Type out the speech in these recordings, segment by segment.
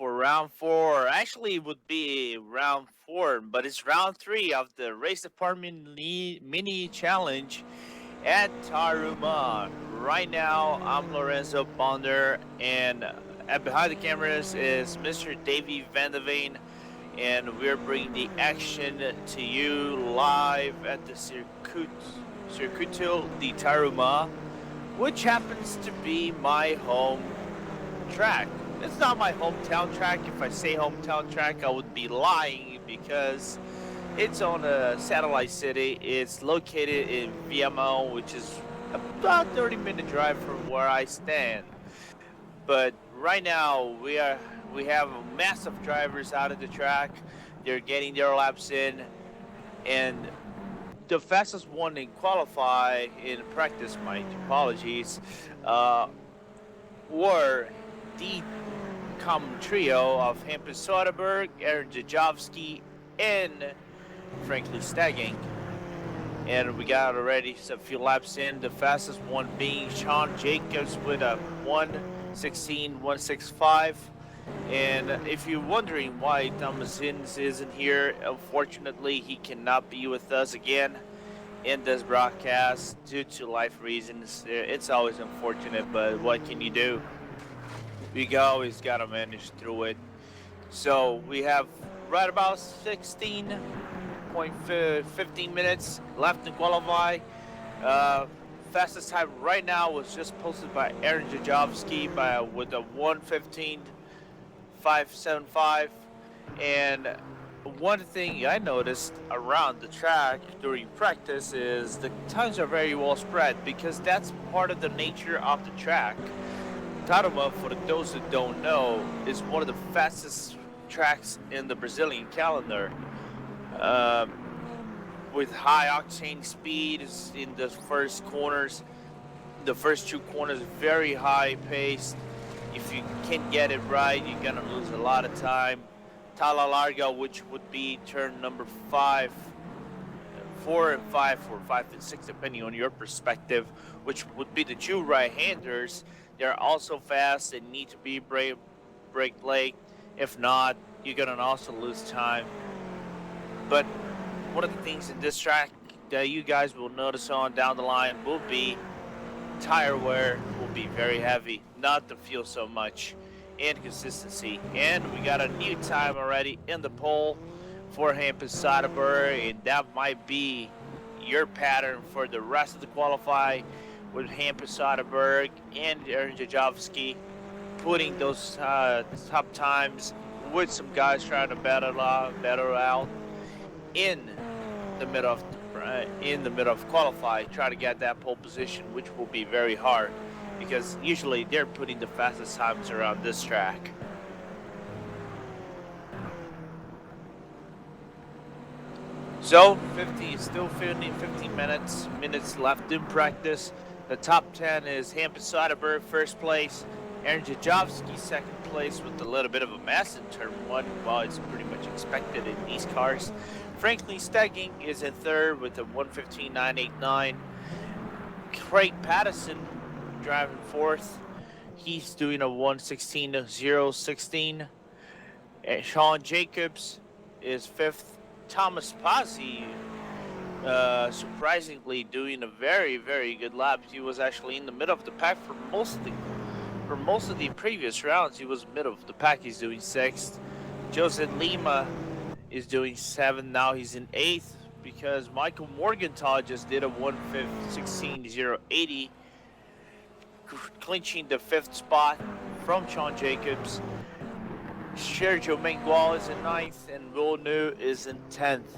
for round four. Actually, it would be round four, but it's round three of the Race Department mini challenge at Taruma. Right now, I'm Lorenzo Bonder, and behind the cameras is Mr. Davey Vandeveen, and we're bringing the action to you live at the Circuito di Taruma, which happens to be my home track. It's not my hometown track. If I say hometown track, I would be lying because it's on a satellite city. It's located in VMO, which is about 30-minute drive from where I stand. But right now we have massive drivers out of the track. They're getting their laps in, and the fastest one in qualify in practice. My apologies. Were the common trio of Hampus Soderberg, Aaron Jajovsky, and Frankly Stagging. And we got already a few laps in, the fastest one being Sean Jacobs with a 1:16.165. And if you're wondering why Thomas Hins isn't here, unfortunately he cannot be with us again in this broadcast due to life reasons. It's always unfortunate, but what can you do? We always gotta manage through it. So we have right about 16.15 minutes left to qualify. Fastest time right now was just posted by Aaron Jajovsky with a 1:15.575. And one thing I noticed around the track during practice is the times are very well spread because that's part of the nature of the track. Taruma, for those who don't know, is one of the fastest tracks in the Brazilian calendar. With high octane speeds in the first corners, the first two corners very high paced. If you can't get it right, you're gonna lose a lot of time. Tala Larga, which would be turn number 5, 4 and 5, or 5 and 6, depending on your perspective, which would be the two right-handers. They're also fast and need to be brake late. If not, you're gonna also lose time. But one of the things in this track that you guys will notice on down the line will be tire wear will be very heavy, not the fuel so much, and consistency. And we got a new time already in the pole for Hampus Soderberg, and that might be your pattern for the rest of the qualify, with Hampus Soderberg and Aaron Jajovsky putting those top times with some guys trying to battle out in the middle of qualify, try to get that pole position, which will be very hard because usually they're putting the fastest times around this track. So 15 minutes left in practice. The top 10 is Hampus Soderberg first place, Aaron Jajovsky second place with a little bit of a mess in turn 1. Well, it's pretty much expected in these cars. Franklin Stegging is in third with a 1:15.989. Craig Patterson driving fourth. He's doing a 1:16.016. And Sean Jacobs is fifth. Thomas Pazzi, surprisingly doing a very, very good lap. He was actually in the middle of the pack for most of the previous rounds. He was middle of the pack. He's doing sixth. Joseph Lima is doing seventh. Now he's in eighth because Michael Morgenthau just did a 1:16.080, clinching the fifth spot from Sean Jacobs. Sergio Mengual is in ninth, and Will New is in 10th.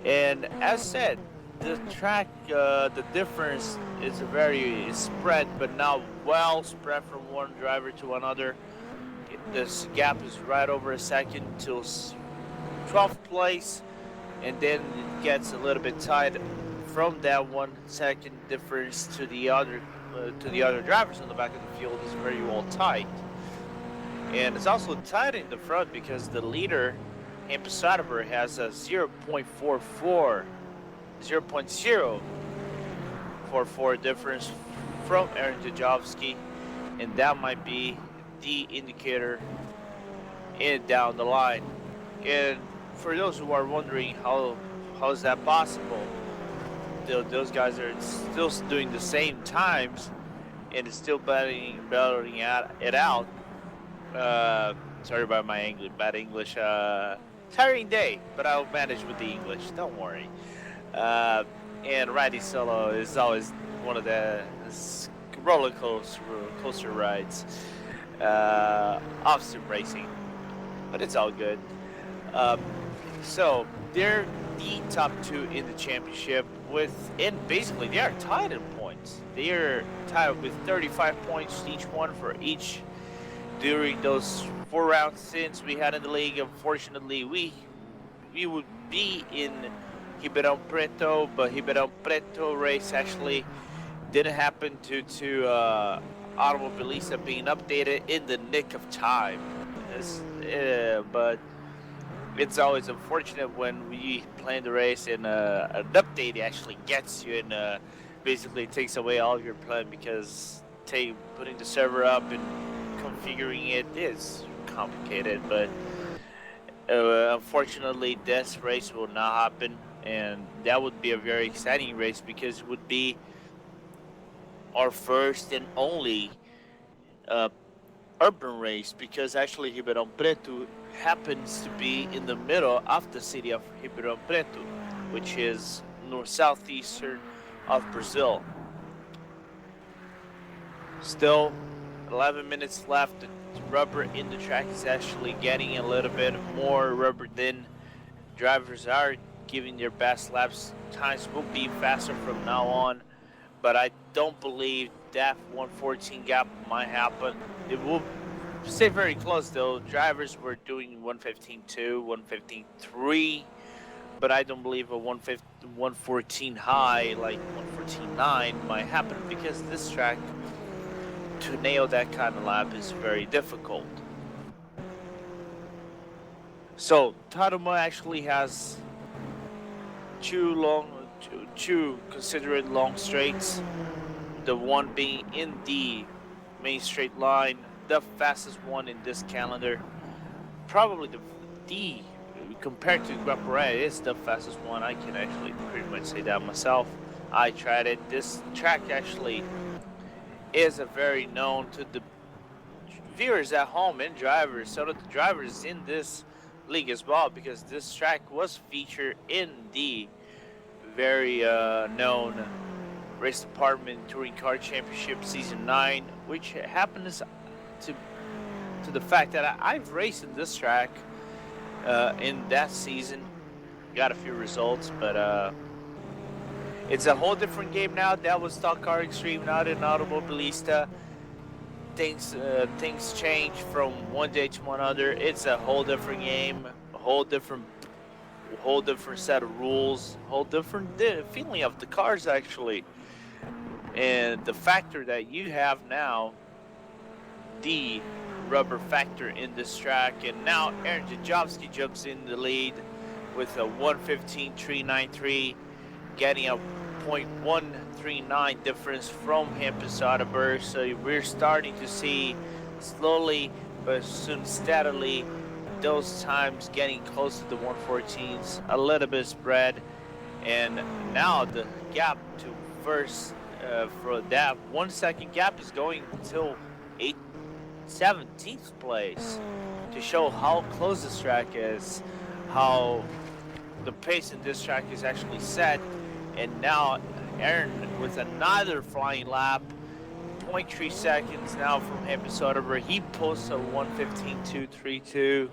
And as said, the track, the difference is very spread, but now well spread from one driver to another. This gap is right over a second till 12th place, and then it gets a little bit tight from that 1 second difference to the other drivers in the back of the field is very well tight. And it's also tight in the front because the leader, Hampus Soderberg, has a 0.44 difference from Aaron Jajovsky, and that might be the indicator and down the line. And for those who are wondering how is that possible, those guys are still doing the same times and it's still battling it out. Uh, Sorry about my English, bad English. Tiring day, but I'll manage with the English. Don't worry. Uh, and riding solo is always one of the roller coaster rides of sim racing, but it's all good. Um, so they're the top two in the championship and basically they are tied in points. They are tied with 35 points each one for each during those 4 round stints we had in the league. Unfortunately, we would be in Ribeirão Preto, but Ribeirão Preto race actually didn't happen due to Automobilista being updated in the nick of time. But it's always unfortunate when we plan the race and an update actually gets you and basically takes away all of your plan because putting the server up and configuring it is complicated. But unfortunately, this race will not happen, and that would be a very exciting race because it would be our first and only urban race, because actually Ribeirão Preto happens to be in the middle of the city of Ribeirão Preto, which is southeastern of Brazil. Still 11 minutes left. The rubber in the track is actually getting a little bit more rubber than drivers are giving their best laps. Times will be faster from now on, but I don't believe that 114 gap might happen. It will stay very close though. Drivers were doing 115.2, 115.3, but I don't believe a 114 high like 114.9 might happen because this track, to nail that kind of lap is very difficult. So Taruma actually has two considered long straights. The one being in the main straight line, the fastest one in this calendar. Probably the compared to Guaporé, is the fastest one. I can actually pretty much say that myself. I tried it. This track actually is a very known to the viewers at home and drivers, so that the drivers in this league as well, because this track was featured in the very known Racedepartment Touring Car Championship Season 9, which happens to the fact that I've raced in this track in that season. Got a few results, but it's a whole different game now. That was Stock Car Extreme, not in Automobilista. Things change from one day to another. It's a whole different game, a whole different set of rules, whole different feeling of the cars actually. And the factor that you have now, the rubber factor in this track, and now Aaron Jajovski jumps in the lead with a 115.393, getting a 0.139 difference from Hampus Soderberg. So we're starting to see slowly but soon steadily those times getting close to the 114s, a little bit spread, and now the gap to first for that 1 second gap is going until 17th place, to show how close this track is, how the pace in this track is actually set. And now Aaron with another flying lap, 0.3 seconds now from Hampus Soderberg. He posts a 115.232.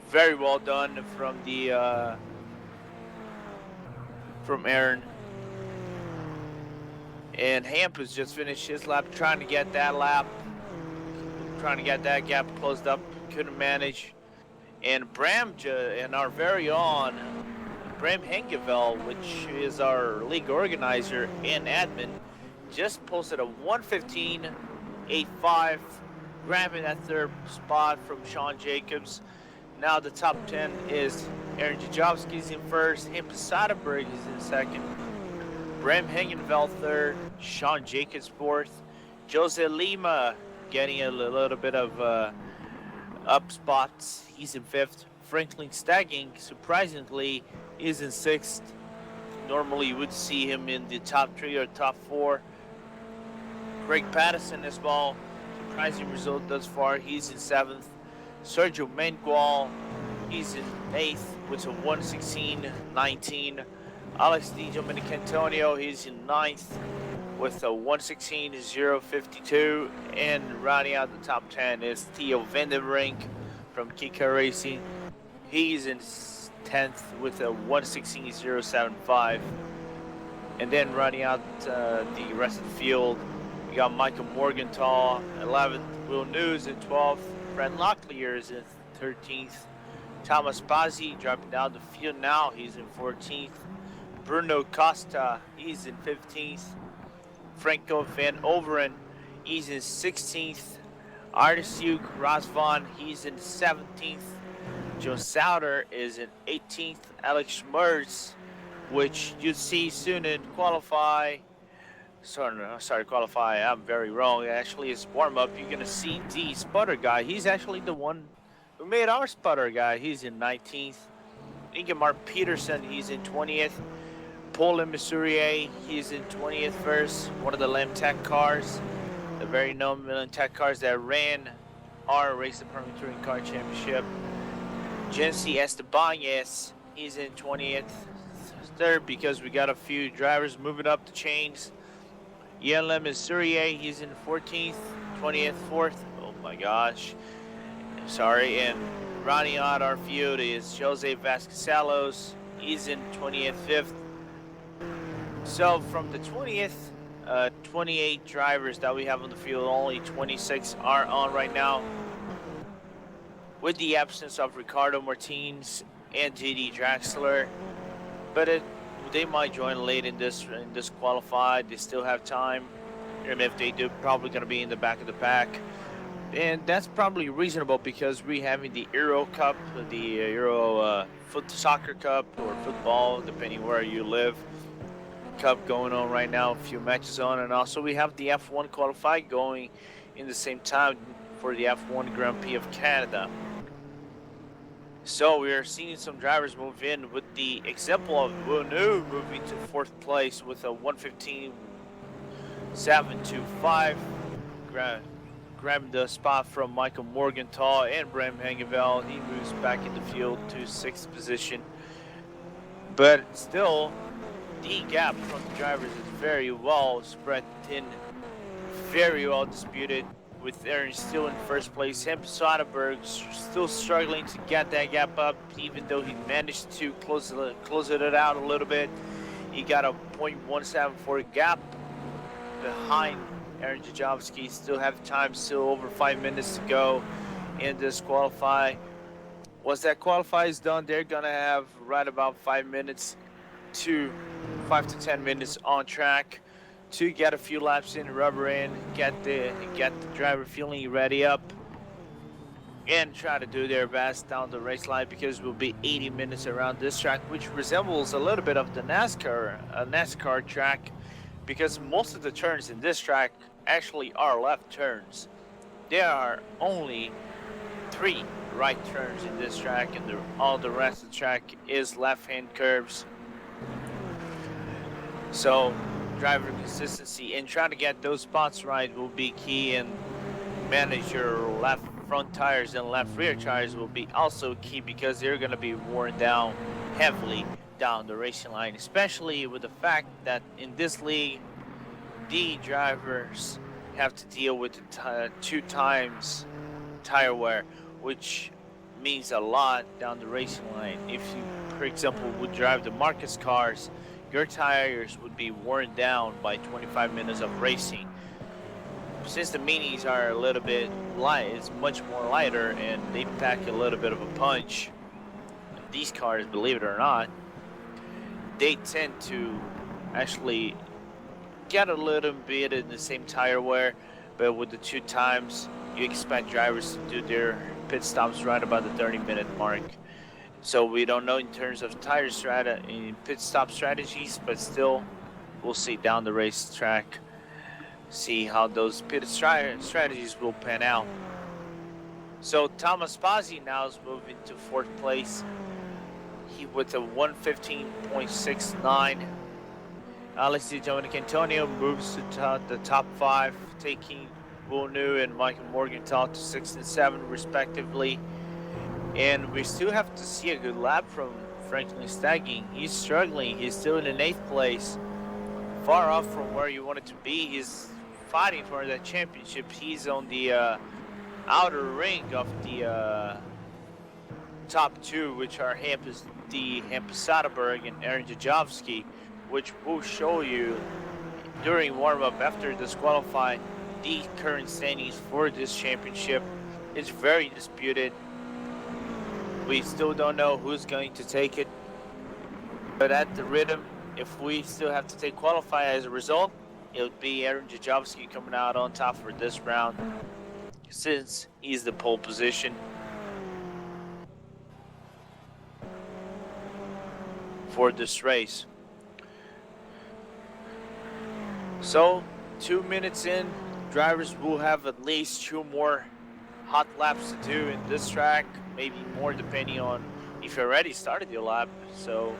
Very well done from the from Aaron. And Hampus just finished his lap, trying to get that gap closed up. Couldn't manage. And Bram and our very own Bram Hengevel, which is our league organizer and admin, just posted a 115.85, grabbing that third spot from Sean Jacobs. Now the top 10 is Aaron Jajovski's in first, Hampus Soderberg is in second, Bram Hengevel third, Sean Jacobs fourth, Jose Lima getting a little bit of up spots. He's in 5th. Franklin Stagging, surprisingly, is in 6th. Normally, you would see him in the top 3 or top 4. Greg Patterson as well. Surprising result thus far. He's in 7th. Sergio Mengual, he's in 8th with a 1:16.19. Alex Di Domenicantonio, he's in 9th with a 1:16.052. And rounding out the top 10 is Theo Vandenbrink from Kika Racing. He's in 10th with a 1:16.075. And then running out the rest of the field, we got Michael Morgenthau, 11th. Will News in 12th. Fred Locklear is in 13th. Thomas Pazzi dropping down the field now. He's in 14th. Bruno Costa, he's in 15th. Franco van Overen, he's in 16th. Artisuk Rasvan, he's in 17th. Joe Sauter is in 18th. Alex Schmerz, which you'll see soon in qualify. Sorry, qualify. I'm very wrong. Actually, it's warm up. You're gonna see the sputter guy. He's actually the one who made our sputter guy. He's in 19th. Ingemar Peterson, he's in 20th. Paul Missourier, he's in 20th first. One of the Lemtech cars, the very known Lemtech cars that ran our Racedepartment Touring Car Championship. Jensi Estebanez, he's in 20th. Third, because we got a few drivers moving up the chains. Yelem Missourier, he's in 14th, 20th, 4th. Oh my gosh. Sorry. And rounding out our field is Jose Vasconcelos. He's in 20th, 5th. So from the 20th, 28 drivers that we have on the field, only 26 are on right now. With the absence of Ricardo Martins and JD Draxler. But they might join late in this qualified. They still have time. And if they do, probably going to be in the back of the pack. And that's probably reasonable because we're having the Euro Cup, the Euro Soccer Cup or football, depending where you live. Cup going on right now, a few matches on. And also we have the F1 qualified going in the same time for the F1 Grand Prix of Canada. So we are seeing some drivers move in with the example of Wunu moving to 4th place with a 1:15.725. Grabbing the spot from Michael Morgenthau and Bram Hangevel. He moves back in the field to 6th position. But still, the gap from the drivers is very well spread thin, very well disputed. With Aaron still in 1st place, Hampus Soderberg still struggling to get that gap up, even though he managed to close it out a little bit. He got a 0.174 gap behind Aaron Jajovsky. Still have time, still over 5 minutes to go in this qualify. Once that qualify is done, they're gonna have right about 5 to 10 minutes on track to get a few laps in, rubber in, get the driver feeling ready up, and try to do their best down the race line, because we'll be 80 minutes around this track, which resembles a little bit of the NASCAR track, because most of the turns in this track actually are left turns. There are only 3 right turns in this track, and all the rest of the track is left-hand curves. So driver consistency and trying to get those spots right will be key, and manage your left front tires and left rear tires will be also key, because they're going to be worn down heavily down the racing line, especially with the fact that in this league the drivers have to deal with 2 times tire wear, which means a lot down the racing line. If you, for example, would drive the Marcus cars, your tires would be worn down by 25 minutes of racing. Since the minis are a little bit light, it's much more lighter, and they pack a little bit of a punch. These cars, believe it or not, they tend to actually get a little bit in the same tire wear, but with the 2 times, you expect drivers to do their pit stops right about the 30-minute mark. So we don't know in terms of pit stop strategies, but still, we'll see down the racetrack, see how those pit strategies will pan out. So Thomas Pazzi now is moving to 4th place. He with a 115.69. Alex Dominic Antonio moves to the top 5, taking Will New and Michael Morgenthau to 6 and 7 respectively. And we still have to see a good lap from Franklin Stagging. He's struggling. He's still in 8th place, far off from where you want it to be. He's fighting for that championship. He's on the outer ring of the top 2, which are Hampus Soderberg and Aaron Jajovsky, which will show you during warm-up after disqualifying the current standings for this championship. It's very disputed. We still don't know who's going to take it, but at the rhythm, if we still have to take qualify as a result, it would be Aaron Jajovsky coming out on top for this round, since he's the pole position. For this race. So 2 minutes in, drivers will have at least 2 more hot laps to do in this track, maybe more depending on if you already started your lap. So,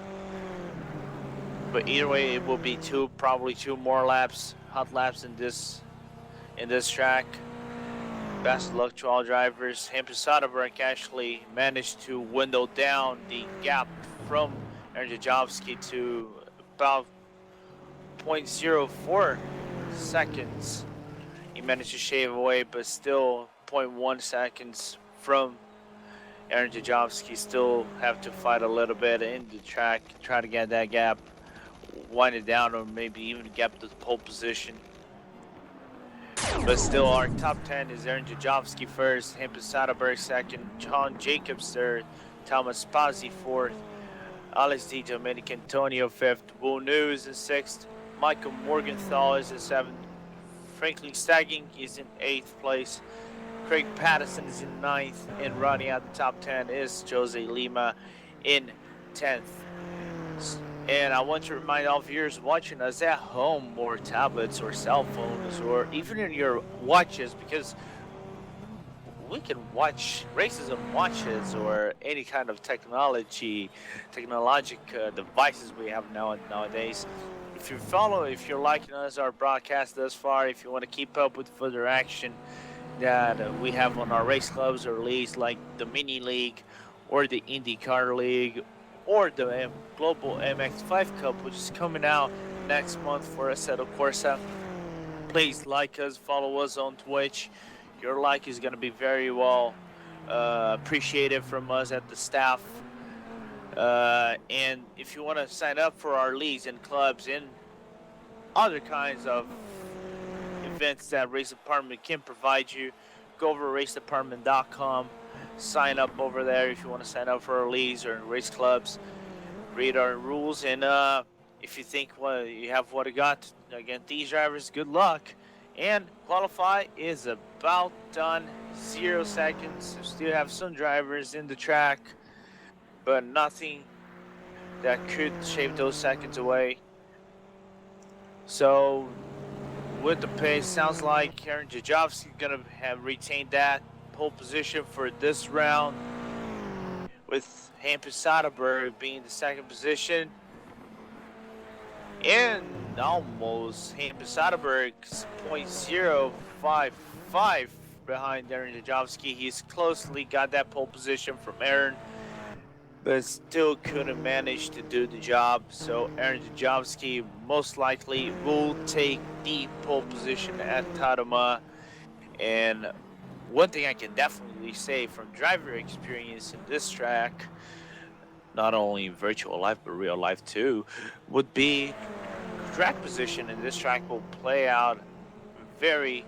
but either way, it will be probably 2 more laps, hot laps in this track. Best of luck to all drivers. Hampus Soderberg actually managed to window down the gap from Aaron Jajovsky to about 0.04 seconds. He managed to shave away, but still 0.1 seconds from Aaron Jajovsky. Still have to fight a little bit in the track, try to get that gap, wind it down, or maybe even get the pole position. But still, our top 10 is Aaron Jajovsky first, Hampus Soderberg second, John Jacobs third, Thomas Pazzi fourth, Alex Di Domenic Antonio fifth, Will News in sixth, Michael Morgenthau is in seventh, Franklin Stagging is in 8th place, Craig Patterson is in 9th, and running out the top 10 is Jose Lima in 10th. And I want to remind all viewers watching us at home, or tablets, or cell phones, or even in your watches, because we can watch races on watches or any kind of technologic devices we have nowadays. If you're liking us, our broadcast thus far, if you want to keep up with further action that we have on our race clubs or leagues, like the Mini League or the IndyCar League or the Global MX5 Cup, which is coming out next month for Assetto Corsa, please like us, follow us on Twitch. Your like is going to be very well appreciated from us at the staff. And if you want to sign up for our leagues and clubs and other kinds of events that Race Department can provide you, go over to racedepartment.com. Sign up over there if you want to sign up for our leagues or race clubs. Read our rules, and if you think you have what you got against these drivers, good luck. And qualify is about done. 0 seconds. Still have some drivers in the track, but nothing that could shave those seconds away. So with the pace, sounds like Aaron Jajovsky gonna have retained that pole position for this round, with Hampus Soderberg being the second position, and almost Hampus Soderberg's 0.055 behind Aaron Jajovsky. He's closely got that pole position from Aaron, but still couldn't manage to do the job. So Aaron Jajovsky most likely will take the pole position at Taruma. And one thing I can definitely say from driver experience in this track, not only in virtual life but real life too, would be track position in this track will play out very,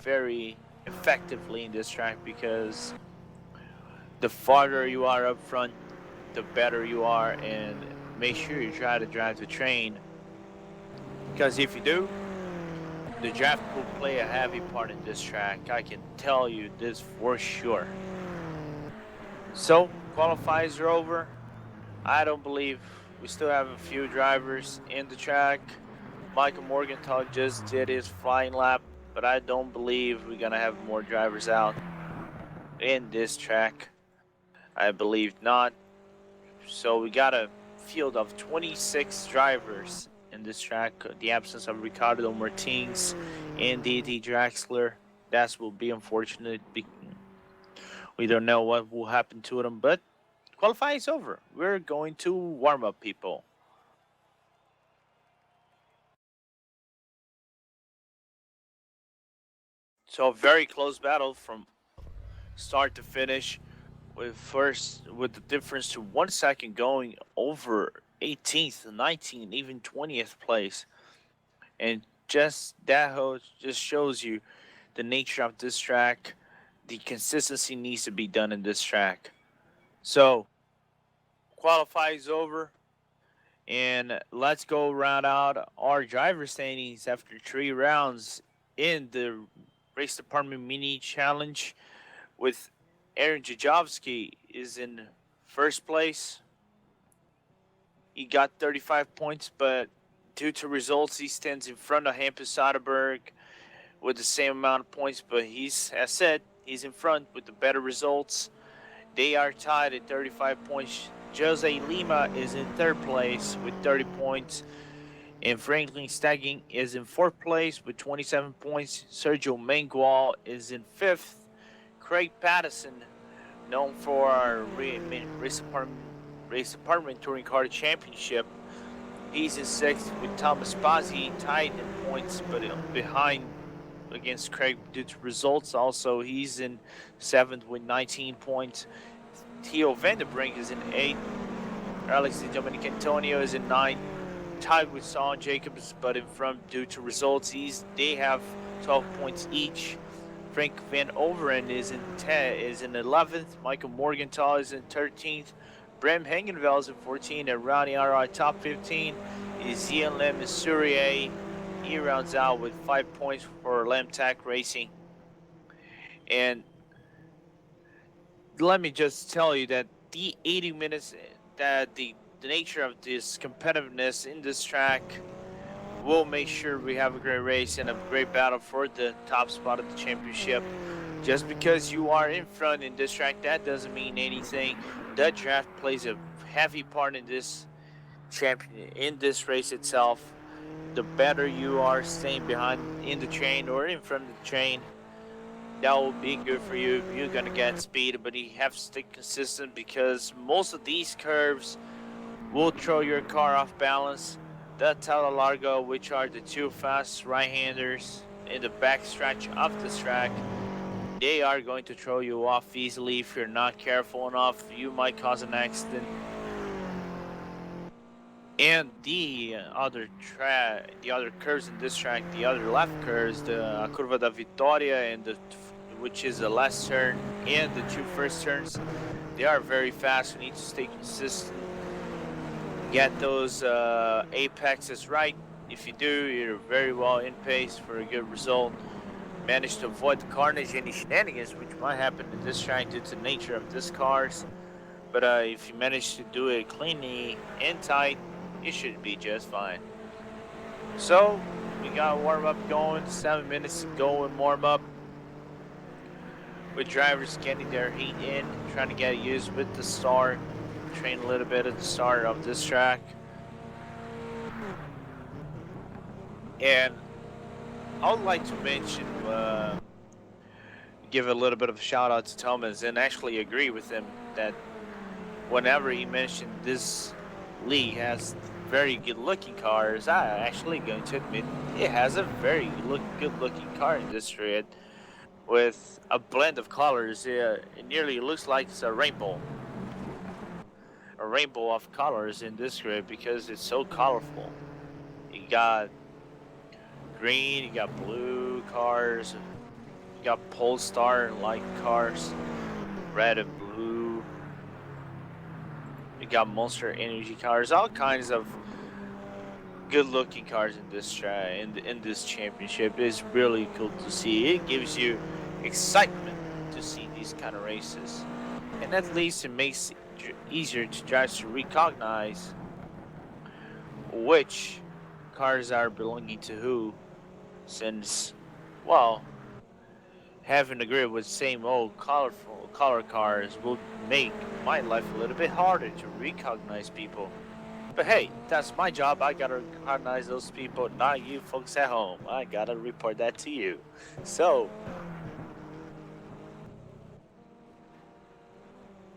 very effectively in this track, because the farther you are up front, the better you are, and make sure you try to drive the train, because if you do, the draft will play a heavy part in this track. I can tell you this for sure. So, qualifiers are over. I don't believe we still have a few drivers in the track. Michael Morgenthau just did his flying lap, but I don't believe we're gonna have more drivers out. in this track. I believe not. So we got a field of 26 drivers in this track. The absence of Ricardo Martins and D.D. Draxler, that will be unfortunate. We don't know what will happen to them, but qualifying is over. We're going to warm up, people. So a very close battle from start to finish, with the difference to 1 second going over 18th, 19th, even 20th place, and just that just shows you the nature of this track. The consistency needs to be done in this track. So qualify is over, and let's go round out our driver standings after 3 rounds in the race department mini challenge. With Aaron Jajovsky is in first place. He got 35 points, but due to results, he stands in front of Hampus Soderberg with the same amount of points. But as said, he's in front with the better results. They are tied at 35 points. Jose Lima is in third place with 30 points. And Franklin Stagging is in fourth place with 27 points. Sergio Mangual is in fifth. Craig Patterson, known for our Race Department Touring Car Championship, he's in sixth with Thomas Bazzi tied in points, but behind against Craig due to results. Also, he's in seventh with 19 points. Theo Vanderbrink is in eighth. Alex Dominic Antonio is in ninth, tied with Son Jacobs, but in front due to results. They have 12 points each. Frank Van Overen is in 11th. Michael Morgenthau is in 13th. Bram Hengenvel is in 14th. And rounding out our top 15 is Ian Lem Surier. He rounds out with 5 points for Lemtac Racing. And let me just tell you that the 80 minutes, that the nature of this competitiveness in this track will make sure we have a great race and a great battle for the top spot of the championship. Just because you are in front in this track, that doesn't mean anything. The draft plays a heavy part in this race itself. The better you are staying behind in the train or in front of the train, that will be good for you. You're gonna get speed, but you have to stay consistent because most of these curves will throw your car off balance. The Tala Largo, which are the two fast right-handers in the backstretch of this track, they are going to throw you off easily. If you're not careful enough, you might cause an accident. And the other curves in this track, the other left curves, the Curva da Vitória which is the last turn, and the two first turns, they are very fast. You need to stay consistent. Get those apexes right. If you do, you're very well in pace for a good result. Manage to avoid the carnage and the shenanigans, which might happen in this track due to the nature of this cars. But if you manage to do it cleanly and tight, it should be just fine. So we got warm up going. 7 minutes to go and warm up, with drivers getting their heat in, trying to get used with the start. Train a little bit at the start of this track. And I would like to mention, give a little bit of a shout out to Thomas and actually agree with him that whenever he mentioned this league has very good looking cars, I actually going to admit it has a very good looking car in this grid with a blend of colors. It nearly looks like it's a rainbow of colors in this grid because it's so colorful. You got green, you got blue cars, you got Polestar like cars, red and blue. You got Monster Energy cars, all kinds of good-looking cars in this in this championship. It's really cool to see. It gives you excitement to see these kind of races, and at least it makes it easier to try to recognize which cars are belonging to who, since, well, having to agree with same old colorful color cars will make my life a little bit harder to recognize people. But hey, that's my job. I gotta recognize those people, not you folks at home. I gotta report that to you. So,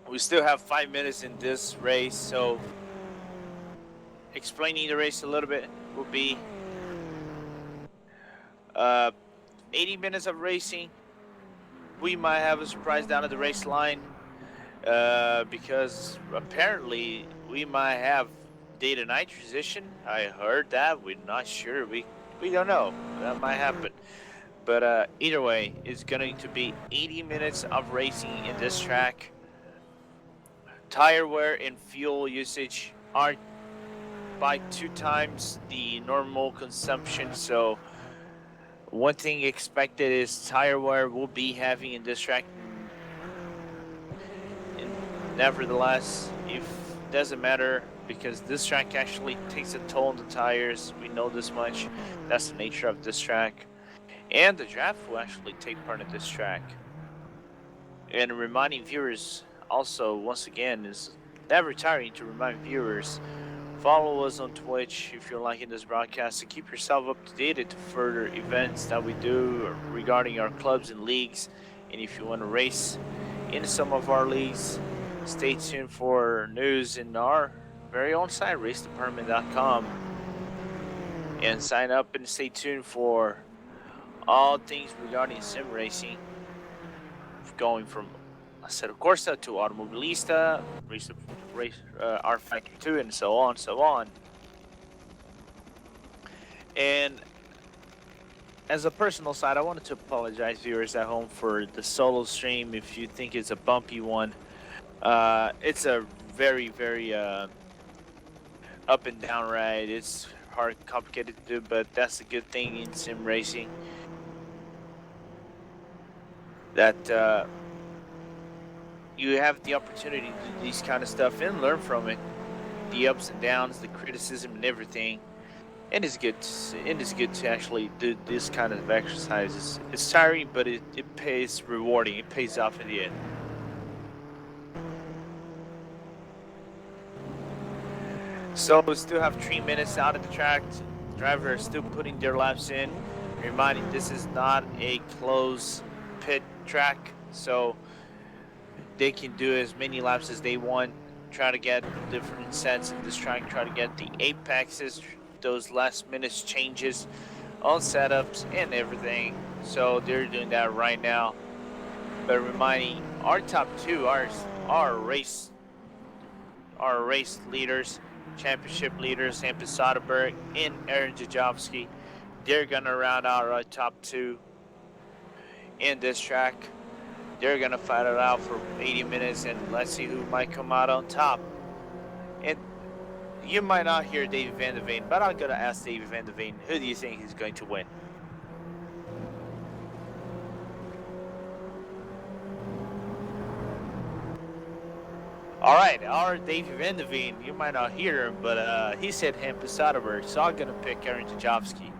we still have 5 minutes in this race, so explaining the race a little bit will be 80 minutes of racing. We might have a surprise down at the race line because apparently we might have day to night transition. I heard that. We're not sure. We don't know. That might happen. But either way, it's going to be 80 minutes of racing in this track. Tire wear and fuel usage are by 2 times the normal consumption. So one thing expected is tire wear will be heavy in this track. Nevertheless, if doesn't matter because this track actually takes a toll on the tires. We know this much. That's the nature of this track. And the draft will actually take part in this track. And reminding viewers also, once again, is never tiring to remind viewers, follow us on Twitch if you're liking this broadcast to keep yourself up to date to further events that we do regarding our clubs and leagues. And if you want to race in some of our leagues, stay tuned for news in our very own site, Racedepartment.com. And sign up and stay tuned for all things regarding sim racing, going from Assetto Corsa to Automobilista, R Factor 2, and so on, so on. And as a personal side, I wanted to apologize, viewers at home, for the solo stream. If you think it's a bumpy one, it's a very, very up and down ride. It's hard, complicated to do, but that's a good thing in sim racing. That you have the opportunity to do these kind of stuff and learn from it, the ups and downs, the criticism, and everything. And it's good. It is good to actually do this kind of exercises. It's tiring, but it pays rewarding. It pays off in the end. So we still have 3 minutes out of the track. Drivers are still putting their laps in. Reminding this is not a closed pit track, so they can do as many laps as they want. Try to get different sets of this track. Try to get the apexes, those last minute changes, all setups and everything. So they're doing that right now. But reminding our top 2 are race leaders, championship leaders, Hampus Soderberg and Aaron Jajovsky. They're gonna round out our top 2 in this track. They're gonna fight it out for 80 minutes, and let's see who might come out on top. And you might not hear David Van der Veen, but I'm gonna ask David Van der Veen, who do you think is going to win? All right, our David Van der Veen, you might not hear him, but he said Hampus Soderberg, so I'm gonna pick Aaron Jajovsky.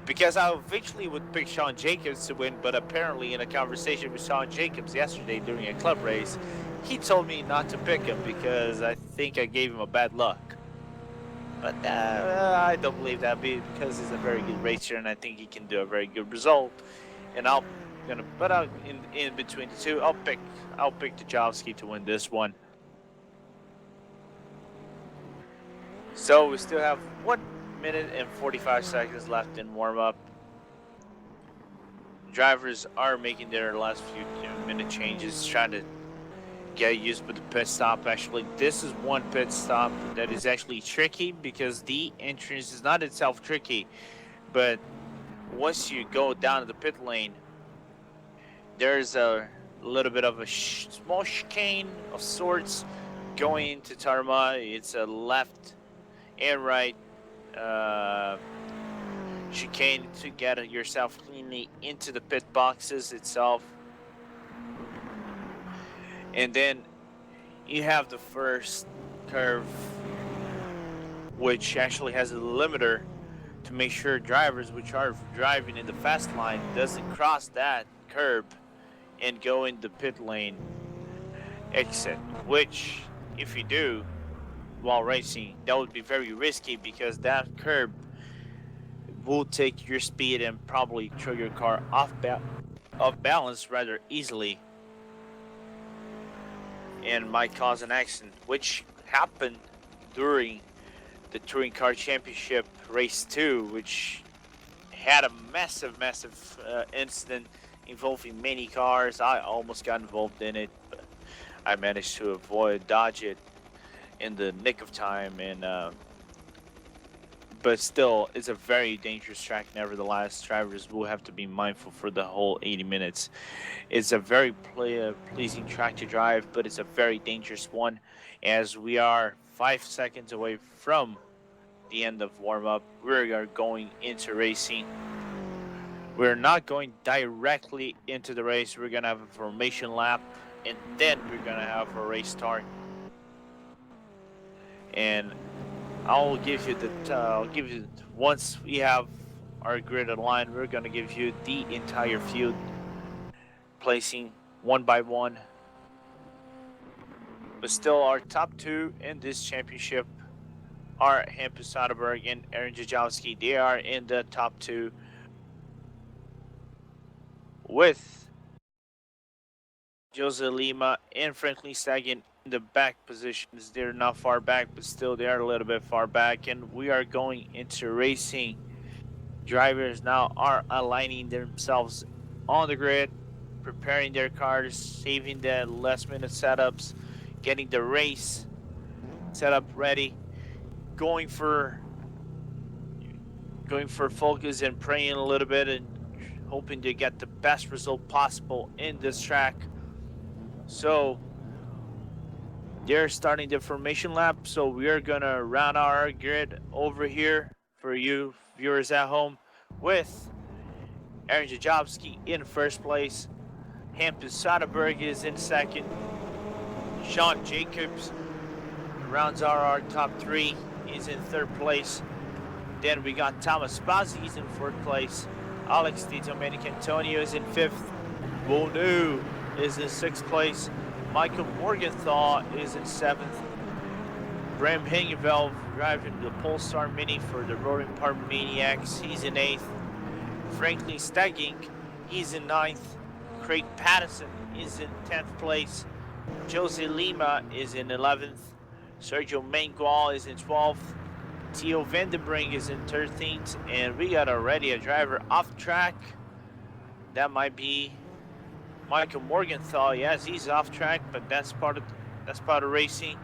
Because I eventually would pick Sean Jacobs to win, but apparently in a conversation with Sean Jacobs yesterday during a club race, he told me not to pick him because I think I gave him a bad luck. But I don't believe that because he's a very good racer and I think he can do a very good result. And in between the 2, I'll pick Jajovsky to win this one. So we still have 1 minute and 45 seconds left in warm-up. Drivers are making their last few minute changes, trying to get used to the pit stop. Actually, this is one pit stop that is actually tricky because the entrance is not itself tricky, but once you go down to the pit lane, there's a little bit of a small chicane of sorts going into Taruma. It's a left and right chicane to get yourself cleanly into the pit boxes itself. And then you have the first curve, which actually has a limiter to make sure drivers which are driving in the fast line doesn't cross that curb and go in the pit lane exit, which if you do while racing, that would be very risky because that curb will take your speed and probably throw your car off balance rather easily and might cause an accident, which happened during the Touring Car Championship Race 2, which had a massive incident involving many cars. I almost got involved in it, but I managed to dodge it in the nick of time. But still, it's a very dangerous track. Nevertheless, drivers will have to be mindful for the whole 80 minutes. It's a very pleasing track to drive, but it's a very dangerous one, as we are 5 seconds away from the end of warm-up. We are going into racing. We're not going directly into the race. We're gonna have a formation lap, and then we're gonna have a race start. And I'll give you once we have our grid aligned, we're gonna give you the entire field placing one by one. But still, our top two in this championship are Hampus Soderberg and Aaron Jajowski. They are in the top two, with Jose Lima and Franklin Sagan in the back positions. They're not far back, but still they are a little bit far back. And we are going into racing. Drivers now are aligning themselves on the grid, preparing their cars, saving the last minute setups, getting the race setup ready, going for focus and praying a little bit and hoping to get the best result possible in this track. So they're starting the formation lap, so we are gonna round our grid over here for you viewers at home, with Aaron Jajowski in first place. Hampus Soderberg is in second. Sean Jacobs rounds our top three. He's in third place. Then we got Thomas Bazzi, he's in fourth place. Alex Di Domenicantonio is in fifth. Bonu is in sixth place. Michael Morgenthau is in seventh. Bram Hingenveld driving the Polestar Mini for the Roaring Park Maniacs. He's in eighth. Franklin Stagging, he's in ninth. Craig Patterson is in 10th place. Jose Lima is in 11th. Sergio Mangual is in 12th. Theo Vandenbrink is in 13th. And we got already a driver off track. That might be Michael Morgenthau. Yes, he's off track, but that's part of racing.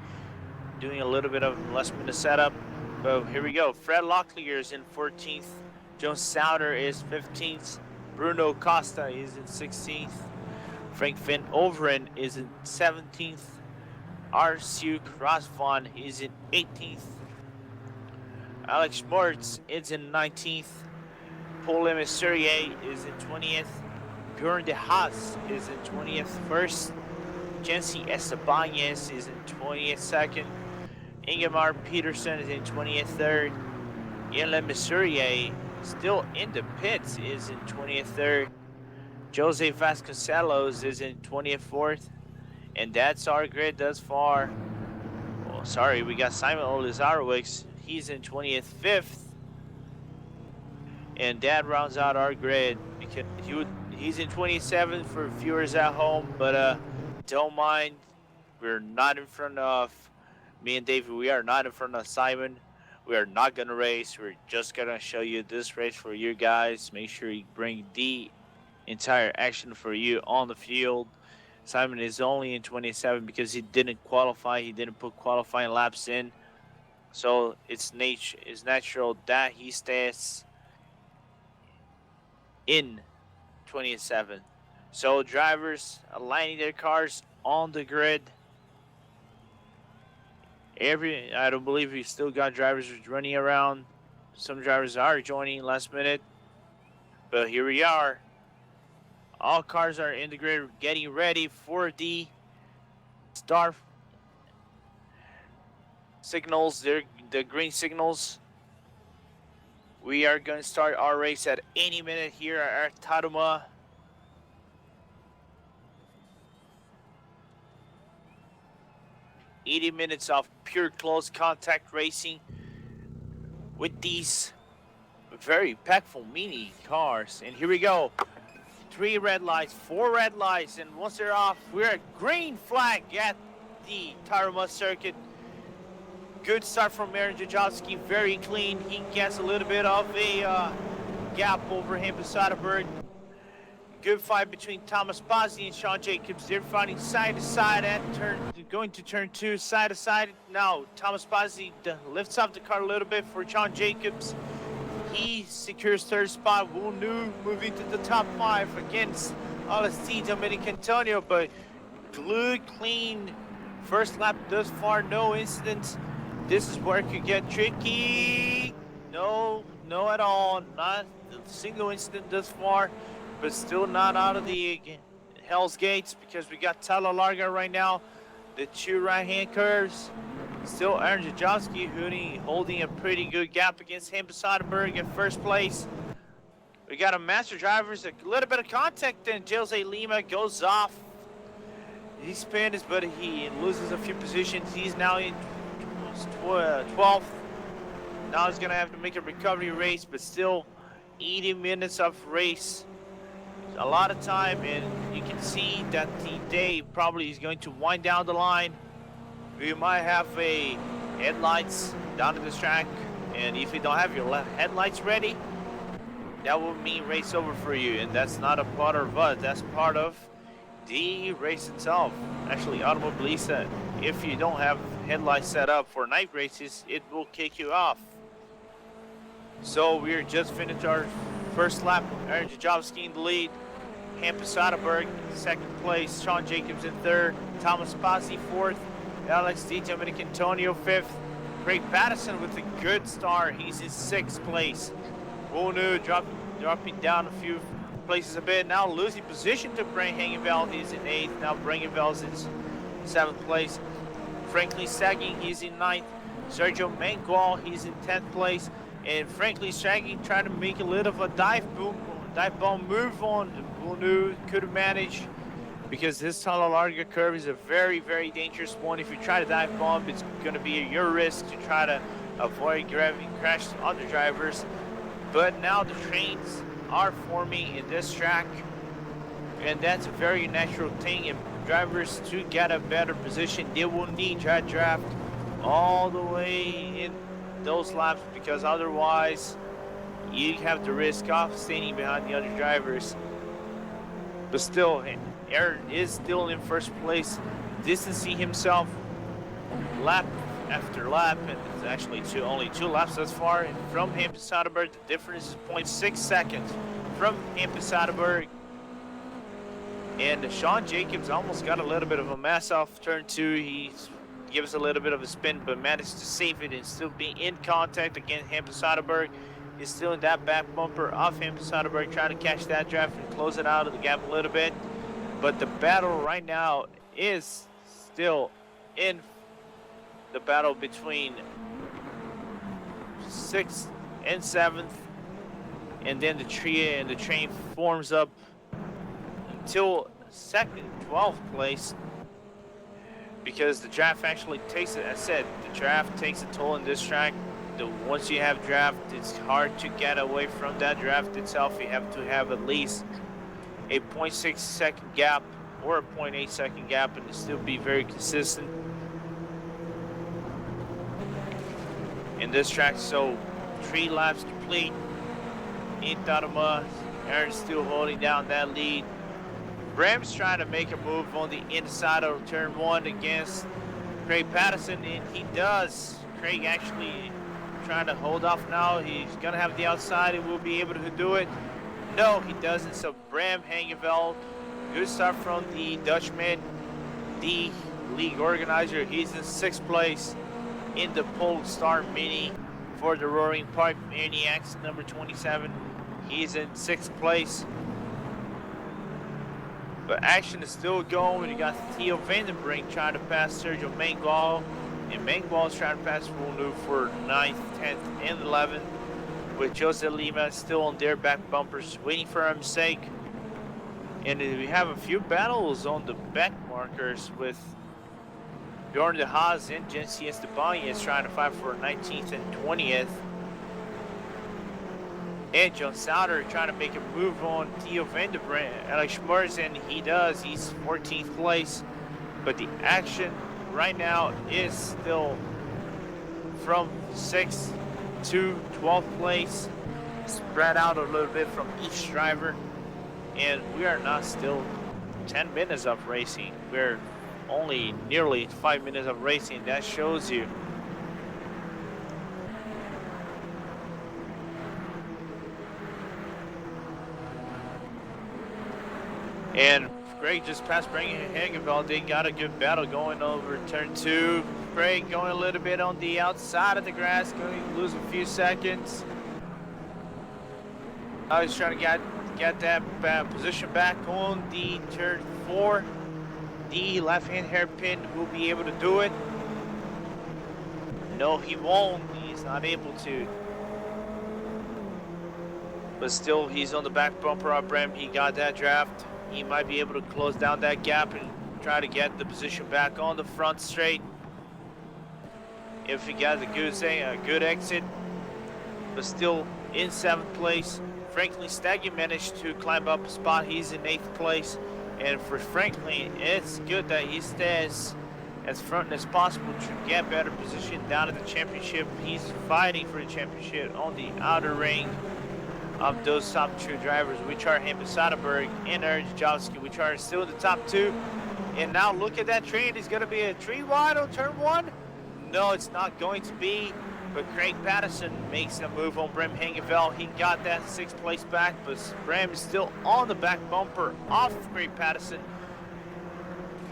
Doing a little bit of last minute setup. But here we go. Fred Locklear is in 14th. Joe Sauter is 15th. Bruno Costa is in 16th. Frank Van Overen is in 17th. Arsuk Rasvan is in 18th. Alex Schwartz is in 19th. Paul Emisserier is in 20th. Bjorn de Haas is in 20th first. Jensi Estebanez is in 20th second. Ingemar Peterson is in 20th third. Ian Mesurier, still in the pits, is in 20th third. Jose Vasconcelos is in 20th fourth. And that's our grid thus far. Oh, sorry, we got Simon Olizarowicz. He's in 20th fifth. And that rounds out our grid. He's in 27th for viewers at home, but don't mind. We're not in front of me and David. We are not in front of Simon. We are not gonna race. We're just gonna show you this race for you guys. Make sure you bring the entire action for you on the field. Simon is only in 27 because he didn't qualify. He didn't put qualifying laps in. So it's natural that he stays in 27. So drivers aligning their cars on the grid. I don't believe we still got drivers running around. Some drivers are joining last minute. But here we are. All cars are in the grid, getting ready for the start signals. The green signals. We are going to start our race at any minute here at Taruma. 80 minutes of pure close contact racing with these very impactful mini cars. And here we go. 3 red lights, 4 red lights, and once they're off, we're at green flag at the Taruma circuit. Good start from Aaron Jajowski, very clean. He gets a little bit of a gap over him beside a bird. Good fight between Thomas Pazzi and Sean Jacobs. They're fighting side to side at going to turn 2, side to side. Now Thomas Pazzi lifts up the car a little bit for Sean Jacobs. He secures 3rd spot. Wu Nu moving to the top 5 against Alessi Dominic Antonio, but good, clean first lap thus far, no incidents. This is where it could get tricky. No at all. Not a single incident thus far, but still not out of the Hell's Gates because we got Tala Larga right now. The 2 right-hand curves. Still Aaron Jajowski holding a pretty good gap against Hampus Soderberg at 1st place. We got a master drivers, a little bit of contact, and Jose Lima goes off. He spins, but he loses a few positions. He's now in 12th. Now he's gonna have to make a recovery race, but still 80 minutes of race. A lot of time, and you can see that the day probably is going to wind down the line. We might have a headlights down to this track, and if you don't have your headlights ready, that will mean race over for you, and that's not a part of us, that's part of the race itself. Actually, Automobilista, if you don't have headlights set up for night races, it will kick you off. So we're just finished our 1st lap. Aaron Jajowski in the lead, Hampus Soderberg 2nd place, Sean Jacobs in 3rd, Thomas Pazzi 4th, Alex D. Dominic Antonio 5th, Craig Patterson with a good start, he's in 6th place. Wu Nu dropping down a few places a bit, now losing position to Brian Hangenveld, he's in 8th, now Brangenveld's in 7th place. Franklin Sagging, he's in 9th, Sergio Mangual, he's in 10th place, and Franklin Sagging trying to make a little of a dive bomb move on Wu Nu, couldn't manage, because this Tala Larga curve is a very, very dangerous one. If you try to dive bomb, it's going to be at your risk to try to avoid grabbing crash other drivers. But now the trains are forming in this track, and that's a very natural thing. And drivers, to get a better position, they will need that draft all the way in those laps, because otherwise you have the risk of standing behind the other drivers. But still, Aaron is still in 1st place, distancing himself lap after lap, and it's actually only 2 laps thus far. And from Hampus Soderberg, the difference is 0.6 seconds from Hampus Soderberg. And Sean Jacobs almost got a little bit of a mess off turn 2. He gives a little bit of a spin, but managed to save it and still be in contact against Hampus Soderberg. He's still in that back bumper of Hampus Soderberg, trying to catch that draft and close it out of the gap a little bit. But the battle right now is still in the battle between 6th and 7th, and then the train forms up until 2nd, 12th place, because the draft actually takes it. As I said, the draft takes a toll in this track. Once you have draft, it's hard to get away from that draft itself. You have to have at least a 0.6 second gap or a 0.8 second gap, and still be very consistent in this track. So 3 laps complete in Taruma. Aaron's still holding down that lead. Bram's trying to make a move on the inside of turn 1 against Craig Patterson, and he does. Craig actually trying to hold off now. He's gonna have the outside and will be able to do it. No, he doesn't. So Bram Hangenveld, good start from the Dutchman, the league organizer. He's in 6th place in the Polestar Mini for the Roaring Park Maniacs, number 27. He's in 6th place. But action is still going. You got Theo Vandenbrink trying to pass Sergio Mangual, and Mangual is trying to pass Wu Nu for 9th, 10th, and 11th, with Jose Lima still on their back bumpers, waiting for a mistake. And we have a few battles on the back markers with Bjorn de Haas and Jensi Esteban is trying to fight for 19th and 20th. And John Sauter trying to make a move on Theo Vanderbrandt. Alex Schmerzen, he does. He's 14th place. But the action right now is still from 6th to 12th place. Spread out a little bit from each driver. And we are not still 10 minutes of racing. We're only nearly 5 minutes of racing. That shows you. And Greg just passed Brandon Hagenveld. They got a good battle going over turn 2. Greg going a little bit on the outside of the grass, going to lose a few seconds. I was trying to get that position back on the turn 4. The left-hand hairpin will be able to do it. No, he won't. He's not able to. But still, he's on the back bumper of Brem. He got that draft. He might be able to close down that gap and try to get the position back on the front straight. If he got a good exit, but still in 7th place. Franklin Staggy managed to climb up a spot. He's in 8th place. And for Franklin, it's good that he stays as front as possible to get better position down at the championship. He's fighting for the championship on the outer ring of those top 2 drivers, which are Hampus Soderberg and Aaron Jajowski, which are still in the top 2. And now look at that train. It's going to be a 3 wide on turn 1. No, it's not going to be. But Craig Patterson makes a move on Brem Hangeveld. He got that 6th place back, but Brem is still on the back bumper off of Craig Patterson.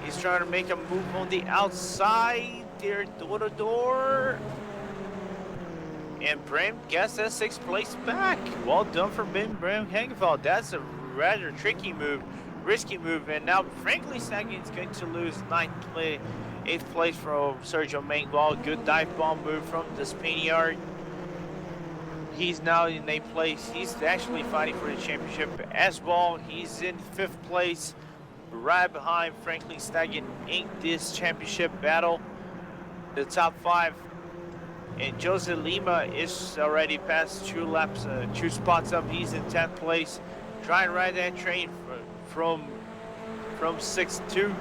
He's trying to make a move on the outside there, door to door. And Brem gets that 6th place back. Well done for Brem Hangeveld. That's a rather tricky move, risky move. And now Franklin Sagan is going to lose 8th place from Sergio Mangual. Good dive bomb move from the Spaniard. He's now in 8th place. He's actually fighting for the championship as well. He's in 5th place, right behind Franklin Stagen in this championship battle. The top 5. And Jose Lima is already past 2 laps, 2 spots up. He's in 10th place. Trying to ride that train from 6th to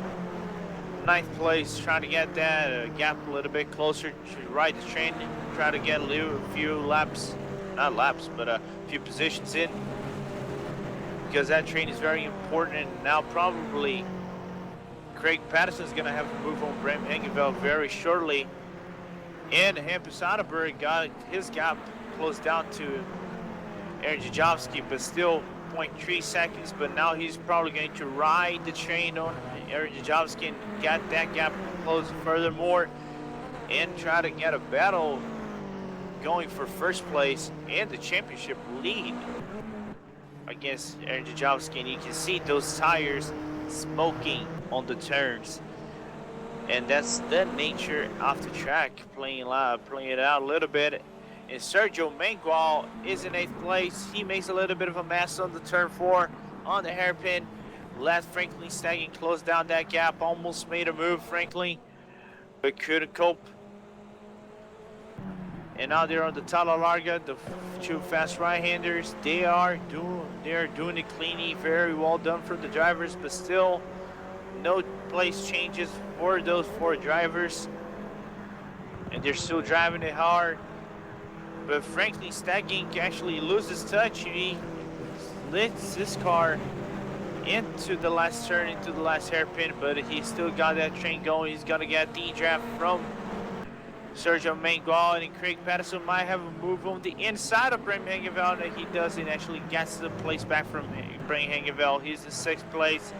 9th place, trying to get that gap a little bit closer to ride the train, try to get a few laps, not laps, but a few positions in, because that train is very important. And now probably Craig Patterson is going to have to move on Brem Hangeveld very shortly. And Hampus Soderberg got his gap closed down to Aaron Jajowski, but still 0.3 seconds. But now he's probably going to ride the train on Aaron Jajowski and get that gap closed furthermore and try to get a battle going for 1st place and the championship lead against Aaron Jajowski. And you can see those tires smoking on the turns. And that's the nature of the track, playing it out a little bit. And Sergio Mangual is in 8th place. He makes a little bit of a mess on the turn 4 on the hairpin. Let Franklin Stagen close down that gap. Almost made a move, Franklin, but couldn't cope. And now they're on the Tala Larga, the 2 fast right-handers. They are doing it cleanly. Very well done for the drivers, but still no place changes for those 4 drivers. And they're still driving it hard. But Franklin Stagen actually loses touch. He lifts his car into the last turn, into the last hairpin, but he still got that train going. He's gonna get the draft from Sergio Mangual, and Craig Patterson might have a move on the inside of Brem Hangeveld, and he doesn't actually gets the place back from Brem Hangeveld. He's in 6th place,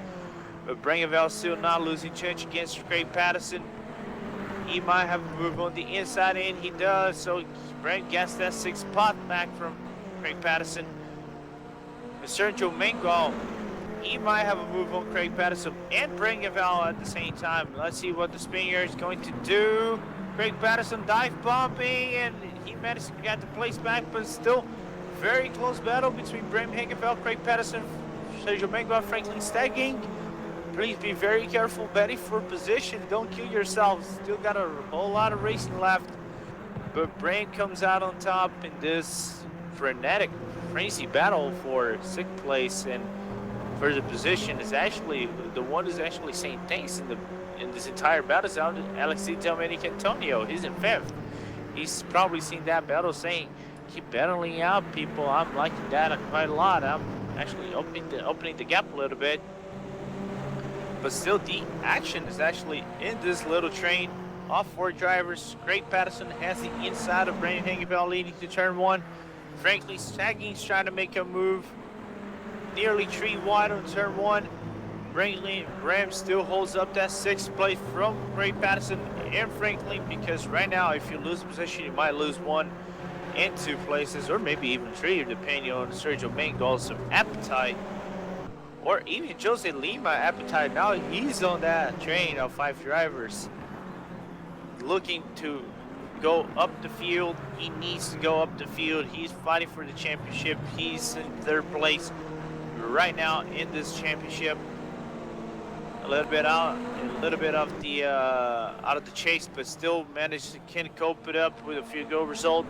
but Brem Hangeveld still not losing touch against Craig Patterson. He might have a move on the inside, and he does. So Brent gets that 6th spot back from Craig Patterson. And Sergio Mangual, he might have a move on Craig Patterson and Brem Hangeveld at the same time. Let's see what the Spaniard is going to do. Craig Patterson dive bombing, and he managed to get the place back, but still very close battle between Brem Hangeveld, Craig Patterson, Sergio Mangual, Franklin Stagen. Please be very careful betting for position. Don't kill yourselves. Still got a whole lot of racing left. But Brain comes out on top in this frenetic, crazy battle for 6th place, and for the position is actually the one who's actually saying thanks in this entire battle is Alex Dominic Antonio. He's in 5th. He's probably seen that battle saying, keep battling out, people. I'm liking that quite a lot. I'm actually opening the gap a little bit. But still, the action is actually in this little train. All 4 drivers. Craig Patterson has the inside of Brandon Hangeveld leading to turn 1. Frankly, Stagging's trying to make a move. Nearly 3 wide on turn 1. Graham still holds up that 6th place from Craig Patterson and Franklin, because right now, if you lose position, you might lose 1 and 2 places, or maybe even 3, depending on Sergio Mangol's appetite. Or even Jose Lima appetite. Now he's on that train of 5 drivers looking to go up the field. He needs to go up the field. He's fighting for the championship. He's in 3rd place right now in this championship. A little bit out of the chase, but still managed to can cope it up with a field goal result.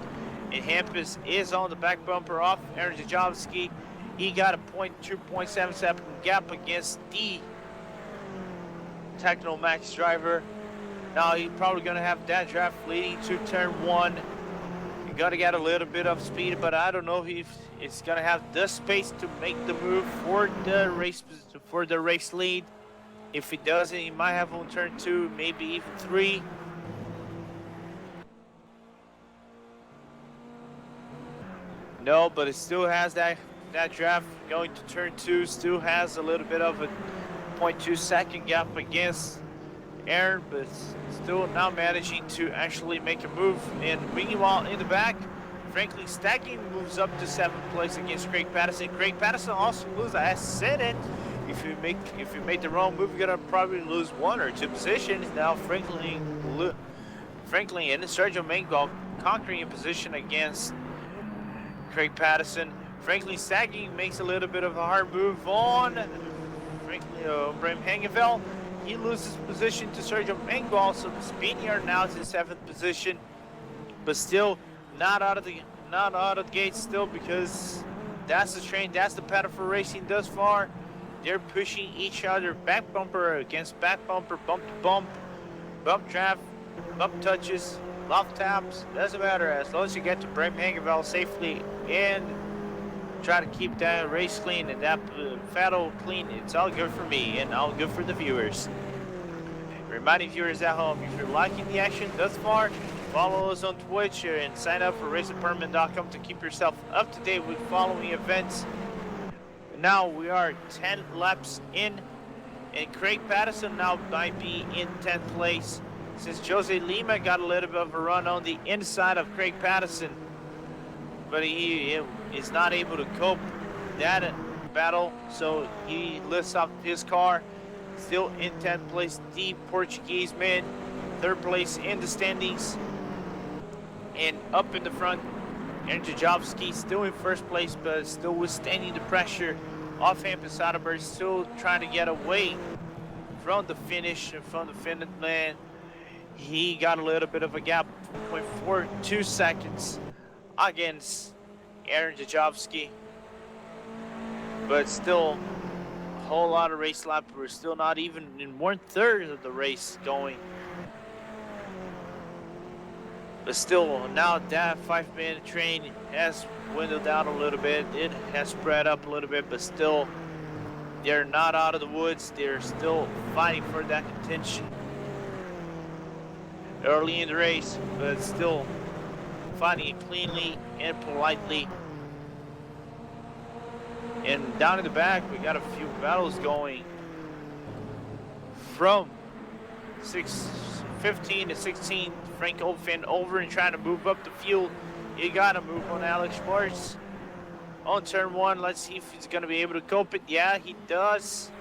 And Hampus is on the back bumper off Aaron Jajovsky. He got a 2.77 gap against the Techno Max driver. Now he's probably going to have that draft leading to turn 1. You got to get a little bit of speed, but I don't know if it's going to have the space to make the move for the race lead. If he doesn't, he might have on turn 2, maybe even 3. No, but it still has that draft going to turn 2. Still has a little bit of a 0.2 second gap against Aaron, but still now managing to actually make a move. And meanwhile, in the back, Franklin Stacking moves up to 7th place against Craig Patterson. Craig Patterson also loses. I said it. If you make the wrong move, you're gonna probably lose 1 or 2 positions. Now Franklin and Sergio Mangol conquering a position against Craig Patterson. Franklin Stacking makes a little bit of a hard move on Brahim Hangeveld. He loses position to Sergio Mangol, so the Spaniard now is in 7th position, but still not out of the gate still, because that's the train, that's the pattern for racing thus far. They're pushing each other, back bumper against back bumper, bump to bump, bump draft, bump touches, loft taps, doesn't matter, as long as you get to Brahim Hangeveld safely and try to keep that race clean and that battle clean. It's all good for me and all good for the viewers. Reminding viewers at home, if you're liking the action thus far, follow us on Twitch and sign up for Racedepartment.com to keep yourself up to date with following events. Now we are 10 laps in, and Craig Patterson now might be in 10th place, since Jose Lima got a little bit of a run on the inside of Craig Patterson, but he is not able to cope that battle, so he lifts off his car. Still in 10th place, the Portuguese man, 3rd place in the standings, and up in the front, Aaron Jajovsky still in 1st place, but still withstanding the pressure of Hampus Soderberg, still trying to get away from the finish, from the finish line. He got a little bit of a gap, 0.42 seconds against Aaron Jajovsky, but still a whole lot of race lap. We're still not even in 1/3 of the race going. But still, now that 5-minute train has dwindled down a little bit. It has spread up a little bit, but still, they're not out of the woods. They're still fighting for that contention early in the race, but still fighting cleanly and politely. And down in the back, we got a few battles going from 15 to 16. Frank Olfen over and trying to move up the field. You got to move on Alex Schwartz on turn 1. Let's see if he's going to be able to cope it. Yeah, he does.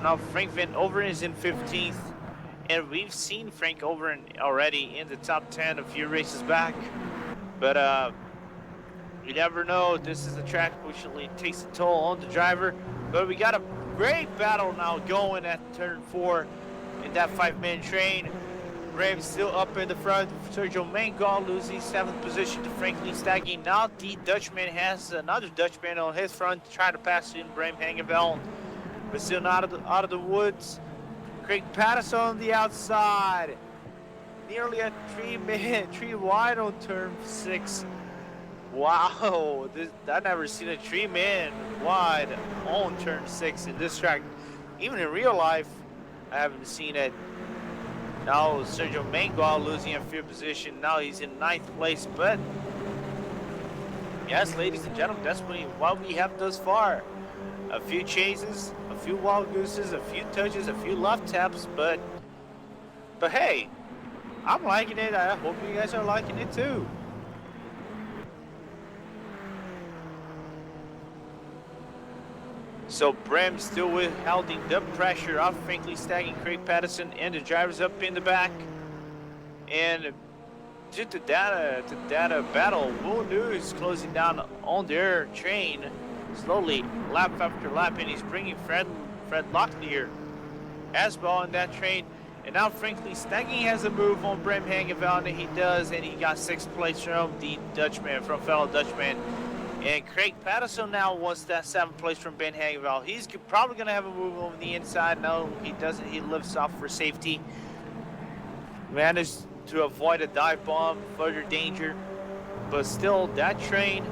Now Frank Van Overen is in 15th. And we've seen Frank Overen already in the top 10 a few races back. But you never know. This is a track which takes a toll on the driver. But we got a great battle now going at turn 4 in that 5-man train. Bram still up in the front. Sergio Mangal losing 7th position to Franklin Staggy. Now the Dutchman has another Dutchman on his front trying to pass in Bram Hangeveld, but still not out of the woods. Craig Patterson on the outside. Nearly a 3 wide on turn 6. Wow, I've never seen a 3-man wide on turn 6 in this track. Even in real life, I haven't seen it. Now Sergio Mangal losing a 5th position. Now he's in 9th place. But yes, ladies and gentlemen, that's what we have thus far. A few chases, a few wild gooses, a few touches, a few left taps. But hey, I'm liking it. I hope you guys are liking it too. So Bram still withholding the pressure off Franklin Staggy, Craig Patterson, and the drivers up in the back. And due to data battle, Will New is closing down on their train slowly, lap after lap, and he's bringing Fred Locklear as well on that train. And now Franklin Staggy has a move on Bram Hangeveld, and he does, and he got 6th place from the Dutchman, from fellow Dutchman. And Craig Patterson now wants that 7th place from Ben Hangeveld. He's probably going to have a move over the inside. No, he doesn't. He lifts off for safety. Managed to avoid a dive bomb, further danger. But still, that train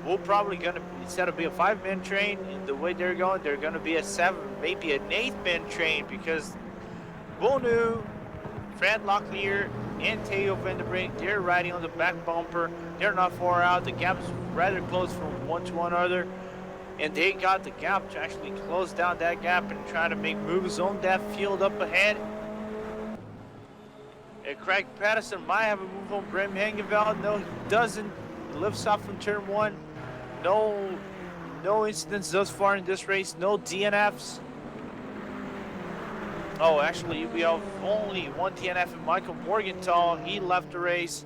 will probably going to, instead of be a 5-man train, the way they're going to be a 7, maybe an 8-man train, because Bonu, Fred Locklear, and Theo Vanderbrink, they're riding on the back bumper. They're not far out. The gap is rather close from one to another, and they got the gap to actually close down that gap and try to make moves on that field up ahead. And Craig Patterson might have a move on Bram Hangeveld. No, he doesn't. He lifts off from turn 1. No incidents thus far in this race. No DNFs. Oh, actually, we have only one DNF in Michael Morgenthau. He left the race,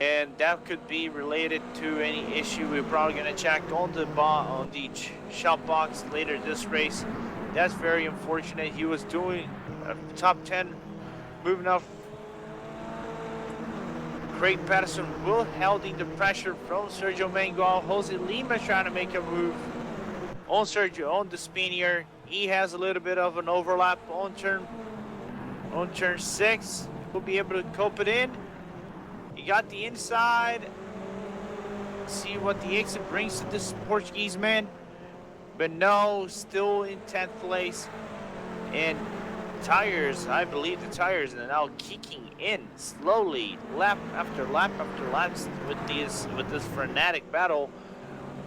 and that could be related to any issue. We're probably going to check on the shop box later this race. That's very unfortunate. He was doing top 10, moving up. Craig Patterson will holding the pressure from Sergio Mangal. Jose Lima trying to make a move on Sergio, on the Spaniard. He has a little bit of an overlap on turn 6. We'll be able to cope it in. He got the inside. See what the exit brings to this Portuguese man. But no, still in 10th place. And tires, I believe the tires are now kicking in slowly, lap after lap after lap with this frenetic battle,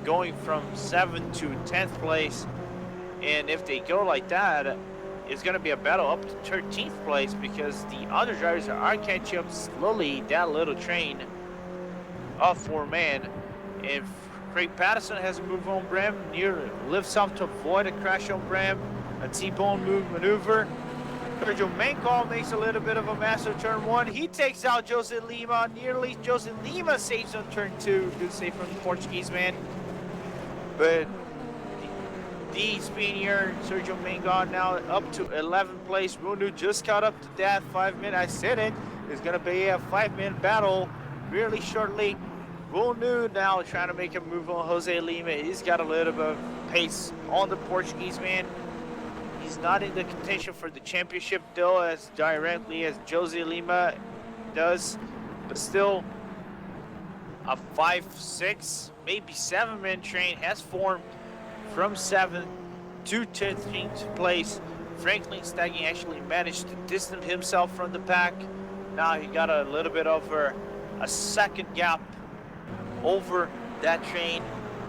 going from 7th to 10th place. And if they go like that, it's going to be a battle up to 13th place, because the other drivers are catching up slowly that little train of 4-man. And Craig Patterson has a move on Bram, lifts off to avoid a crash on Bram, a T-bone maneuver. Sergio Mangal makes a little bit of a mess on turn 1. He takes out Jose Lima. Nearly Jose Lima saves on turn 2. Good save from the Portuguese man. But the Spaniard, Sergio Mangal, now up to 11th place. Runu just caught up to that 5-man. I said it. It's going to be a 5-man battle really shortly. Runu now trying to make a move on Jose Lima. He's got a little bit of pace on the Portuguese man. He's not in the contention for the championship though, as directly as Jose Lima does. But still, a 5, 6, maybe 7-man train has formed from 7th to 13th place. Franklin Staggy actually managed to distance himself from the pack. Now he got a little bit over a second gap over that train,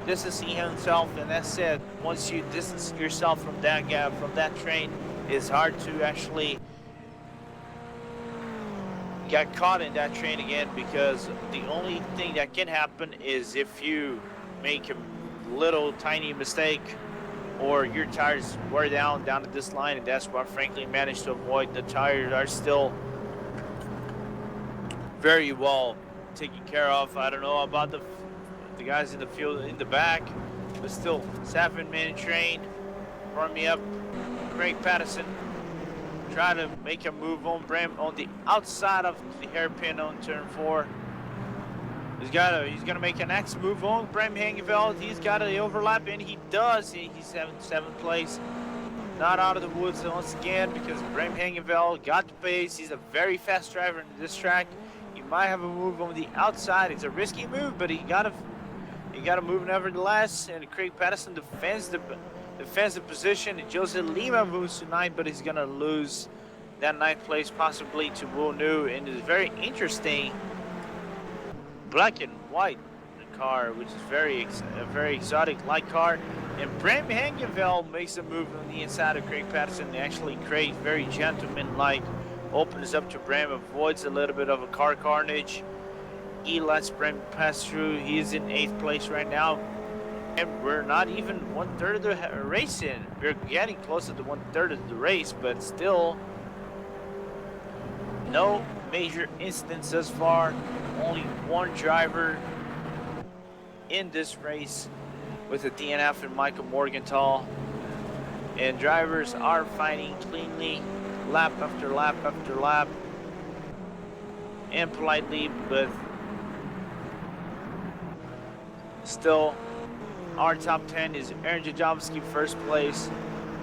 distancing himself. And that said, once you distance yourself from that gap, from that train, it's hard to actually get caught in that train again, because the only thing that can happen is if you make a little tiny mistake or your tires wear down at this line, and that's what Franklin managed to avoid. The tires are still very well taken care of. I don't know about the guys in the field in the back, but still 7-man train. Warm me up. Craig Patterson trying to make a move on Bram on the outside of the hairpin on turn 4. He's gonna make a next move on Bram Hangeveld. He's got to overlap, and he does. He's in 7th place. Not out of the woods once again because Bram Hangeveld got the pace. He's a very fast driver in this track. He might have a move on the outside. It's a risky move, but he got to move nevertheless. And Craig Patterson defends the position. And Jose Lima moves to 9th, but he's gonna lose that 9th place possibly to Will New. And it's very interesting black and white car, which is a very exotic light car. And Bram Hangeveld makes a move on the inside of Craig Patterson. Actually, Craig, very gentleman-like, opens up to Bram, avoids a little bit of a car carnage. He lets Bram pass through. He's in 8th place right now. And we're not even 1/3 of the race in. We're getting closer to 1/3 of the race, but still no major incidents thus far. Only one driver in this race with a DNF and Michael Morgenthau. And drivers are fighting cleanly, lap after lap after lap, and politely, but still, our top 10 is Aaron Jajovsky, 1st place.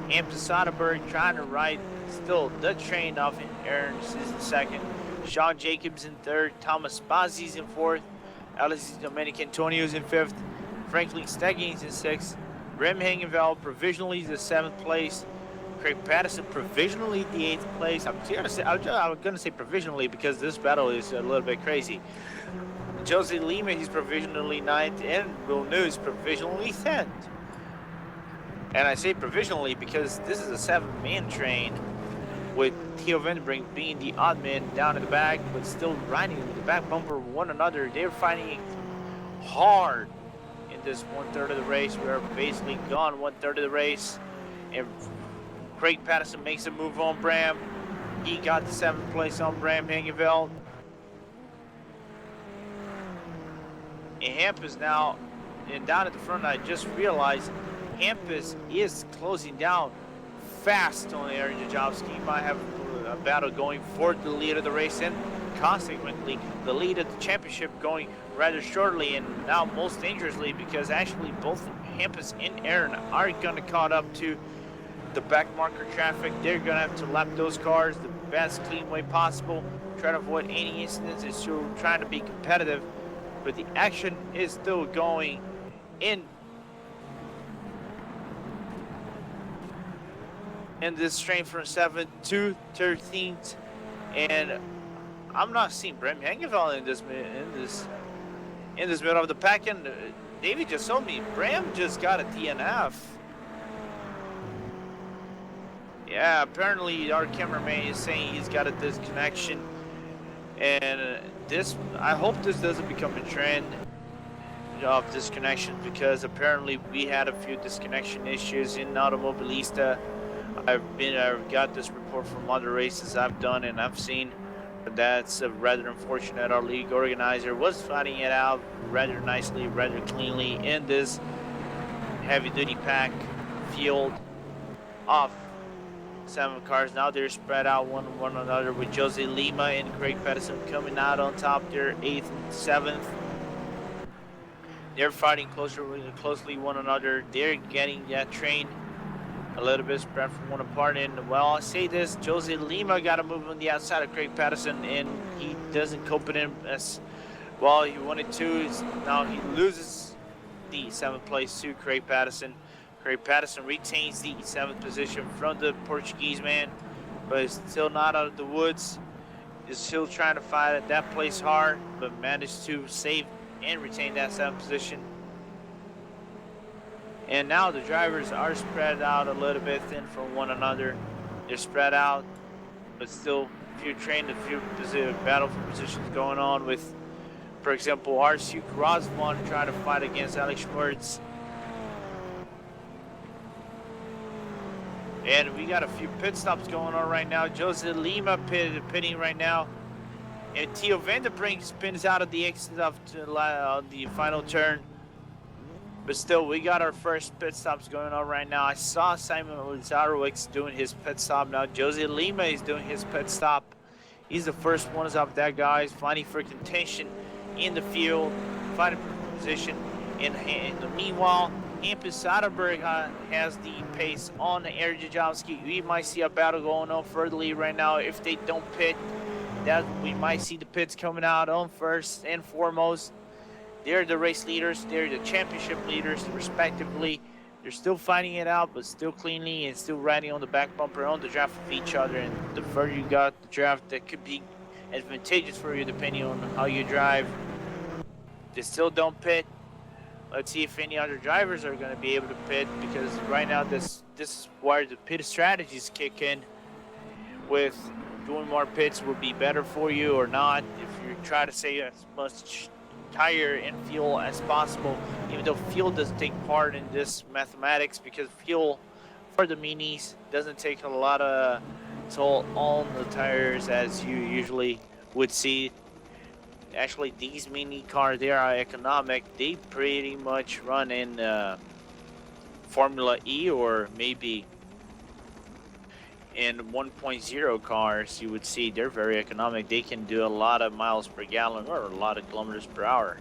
Hampton Soderberg trying to ride still the train off Aaron is in 2nd. Sean Jacobs in 3rd. Thomas Bazzi's in 4th. Alexis Dominic Antonio's in 5th. Franklin Steggins in 6th. Bram Hangeveld provisionally the 7th place. Craig Patterson provisionally the 8th place. I'm gonna say provisionally because this battle is a little bit crazy. Jose Lima, he's provisionally 9th, and Will New is provisionally 10th. And I say provisionally because this is a 7-man train with Theo Vandenbrink being the odd man down in the back, but still riding the back bumper of one another. They're fighting hard in this 1/3 of the race. We are basically gone 1/3 of the race. And Craig Patterson makes a move on Bram. He got the 7th place on Bram Hangeveld. And Hampus now, and down at the front, I just realized Hampus is closing down fast on Aaron Jajovsky. He might have a battle going for the lead of the race, and consequently the lead of the championship going rather shortly, and now most dangerously, because actually both Hampus and Aaron are going to caught up to the back marker traffic. They're going to have to lap those cars the best clean way possible, try to avoid any incidents. It's still trying to be competitive, but the action is still going in this train from 7th to 13th, and I'm not seeing Bram Hangeveld in this middle of the pack. And David just told me Bram just got a DNF. Yeah, apparently our cameraman is saying he's got a disconnection, and I hope this doesn't become a trend of disconnections, because apparently we had a few disconnection issues in Automobilista. I've got this report from other races I've done and I've seen. That's rather unfortunate. Our league organizer was fighting it out rather nicely, rather cleanly in this heavy-duty pack field of 7 cars. Now they're spread out one another, with Jose Lima and Craig Patterson coming out on top. They're 8th and 7th. They're fighting closely one another. They're getting that train a little bit spread from one apart. And well, I'll say this, Jose Lima got to move on the outside of Craig Patterson, and he doesn't cope it in as well he wanted to. Now he loses the 7th place to Craig Patterson. Craig Patterson retains the 7th position from the Portuguese man, but is still not out of the woods. Is still trying to fight at that place hard, but managed to save and retain that 7th position. And now the drivers are spread out a little bit thin from one another. They're spread out, but still a few battle for positions going on with, for example, Arsiuk Rosvan trying to fight against Alex Schwartz. And we got a few pit stops going on right now. Jose Lima pitting right now. And Theo Vandenbrink spins out of the exit of the final turn. But still, we got our first pit stops going on right now. I saw Simon Lazarowicz doing his pit stop now. Jose Lima is doing his pit stop. He's the first one of that guys fighting for contention in the field, fighting for position. And meanwhile, Hampus Soderberg has the pace on Aaron Jajowski. We might see a battle going on furtherly right now. If they don't pit, that we might see the pits coming out on first and foremost. They're the race leaders. They're the championship leaders, respectively. They're still fighting it out, but still cleanly and still riding on the back bumper on the draft of each other. And the further you got the draft, that could be advantageous for you depending on how you drive. They still don't pit. Let's see if any other drivers are going to be able to pit, because right now this is where the pit strategies kick in. With doing more pits would be better for you or not. If you try to save as much tire and fuel as possible, even though fuel doesn't take part in this mathematics, because fuel for the minis doesn't take a lot of toll on the tires as you usually would see. Actually, these mini cars, they are economic. They pretty much run in Formula E, or maybe in 1.0 cars. You would see they're very economic. They can do a lot of miles per gallon, or a lot of kilometers per hour.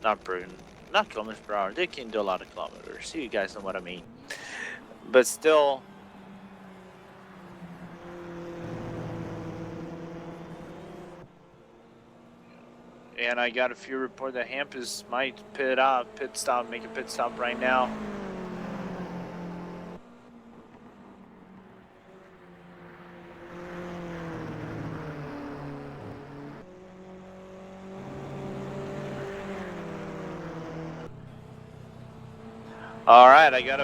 Not kilometers per hour. They can do a lot of kilometers. So you guys know what I mean. But still, and I got a few reports that Hampus might make a pit stop right now. All right, I got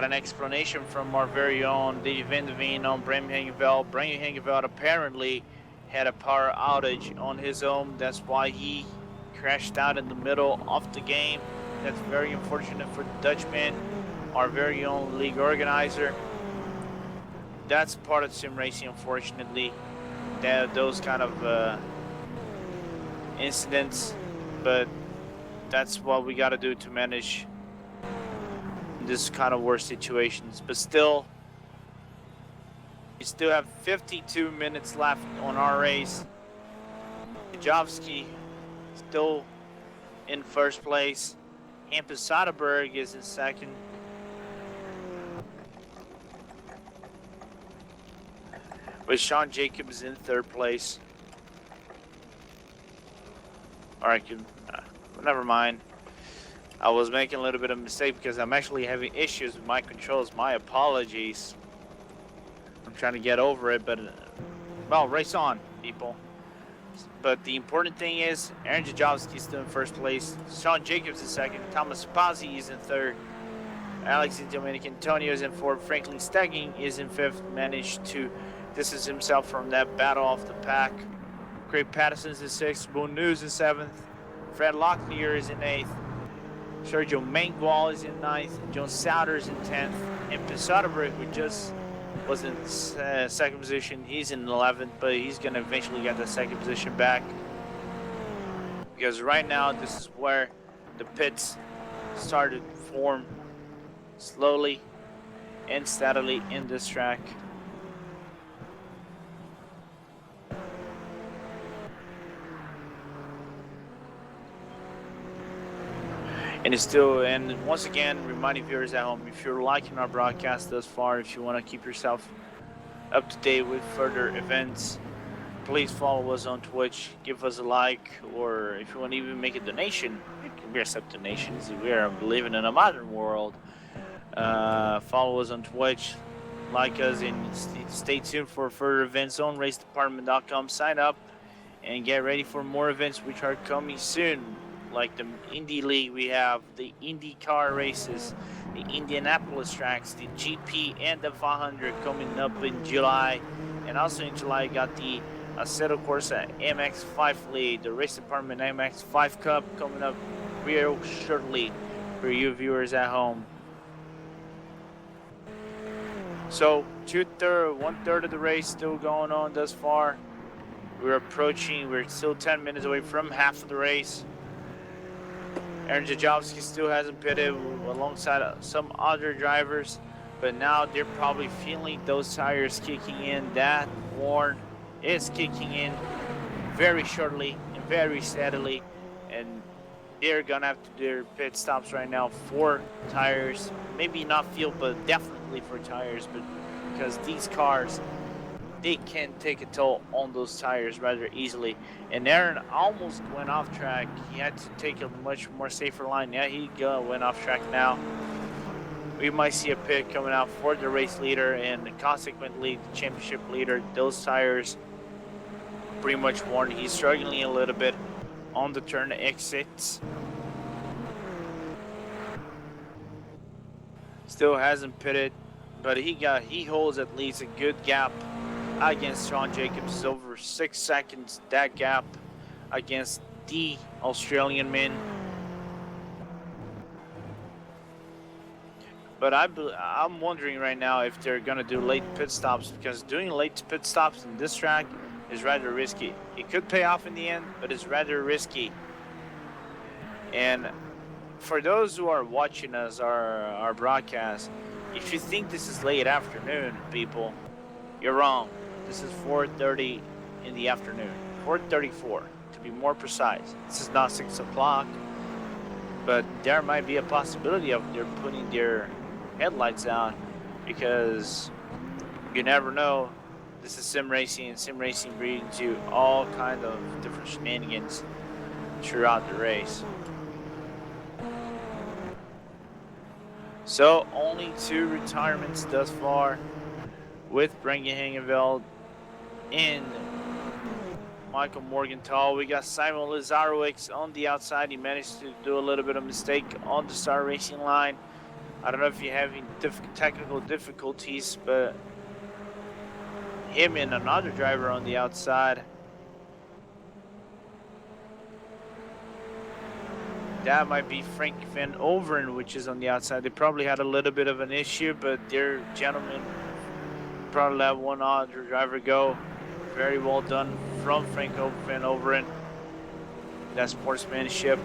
an explanation from our very own Dave Van de Veen on Bram Hengeveld. Bram Hengeveld apparently had a power outage on his own. That's why he crashed out in the middle of the game. That's very unfortunate for the Dutchman, our very own league organizer. That's part of sim racing, unfortunately. Those kind of incidents, but that's what we got to do to manage this kind of worse situations. But still, we still have 52 minutes left on our race. Jajowski still in first place. Hampus Soderberg is in second. With Sean Jacobs in third place. Alright, never mind. I was making a little bit of a mistake because I'm actually having issues with my controls. My apologies. I'm trying to get over it, but well, race on, people. But the important thing is Aaron Jajowski is still in first place. Sean Jacobs is second. Thomas Pazzi is in third. Alex Dominic Antonio is in fourth. Franklin Stegging is in fifth. Managed to distance himself from that battle off the pack. Craig Patterson is in sixth. Boone News in seventh. Fred Locklear is in eighth. Sergio Mangual is in ninth. John Sauter is in 10th. And Soderberg, who just was in second position, he's in 11th, but he's going to eventually get the second position back. Because right now, this is where the pits started to form slowly and steadily in this track. And it's still, and once again, reminding viewers at home, if you're liking our broadcast thus far, if you want to keep yourself up to date with further events, please follow us on Twitch, give us a like, or if you want to even make a donation, we accept donations. We are living in a modern world. Follow us on Twitch, like us, and stay tuned for further events on Racedepartment.com. Sign up and get ready for more events which are coming soon. Like the Indy League, we have the IndyCar races, the Indianapolis tracks, the GP, and the 500 coming up in July. And also in July, got the Assetto Corsa MX5 lead, the Race Department MX5 Cup coming up real shortly for you viewers at home. So 1/3 of the race still going on thus far. We're still 10 minutes away from half of the race. Aaron Jajowski still hasn't pitted alongside some other drivers, but now they're probably feeling those tires kicking in. That horn is kicking in very shortly and very steadily, and they're gonna have to do their pit stops right now for tires. Maybe not fuel, but definitely for tires, but because these cars, they can take a toll on those tires rather easily. And Aaron almost went off track. He had to take a much more safer line. Yeah, he went off track now. We might see a pit coming out for the race leader and consequently the championship leader. Those tires pretty much worn. He's struggling a little bit on the turn exits. Still hasn't pitted, but he holds at least a good gap against Sean Jacobs. Is over 6 seconds, that gap against the Australian man. But I'm wondering right now if they're gonna do late pit stops, because doing late pit stops in this track is rather risky. It could pay off in the end, but it's rather risky. And for those who are watching us, our broadcast, if you think this is late afternoon, people, you're wrong. This is 4:30 in the afternoon. 4:34 to be more precise. This is not 6 o'clock, but there might be a possibility of they're putting their headlights on, because you never know. This is sim racing, and sim racing brings you all kind of different shenanigans throughout the race. So only 2 retirements thus far, with Brendan Hangeveld and Michael Morgenthau. We got Simon Lazarowicz on the outside. He managed to do a little bit of mistake on the start racing line. I don't know if you're having technical difficulties, but him and another driver on the outside. That might be Frank Van Overen, which is on the outside. They probably had a little bit of an issue, but their gentlemen probably let one other driver go. Very well done from Frank Van Overen. That sportsmanship.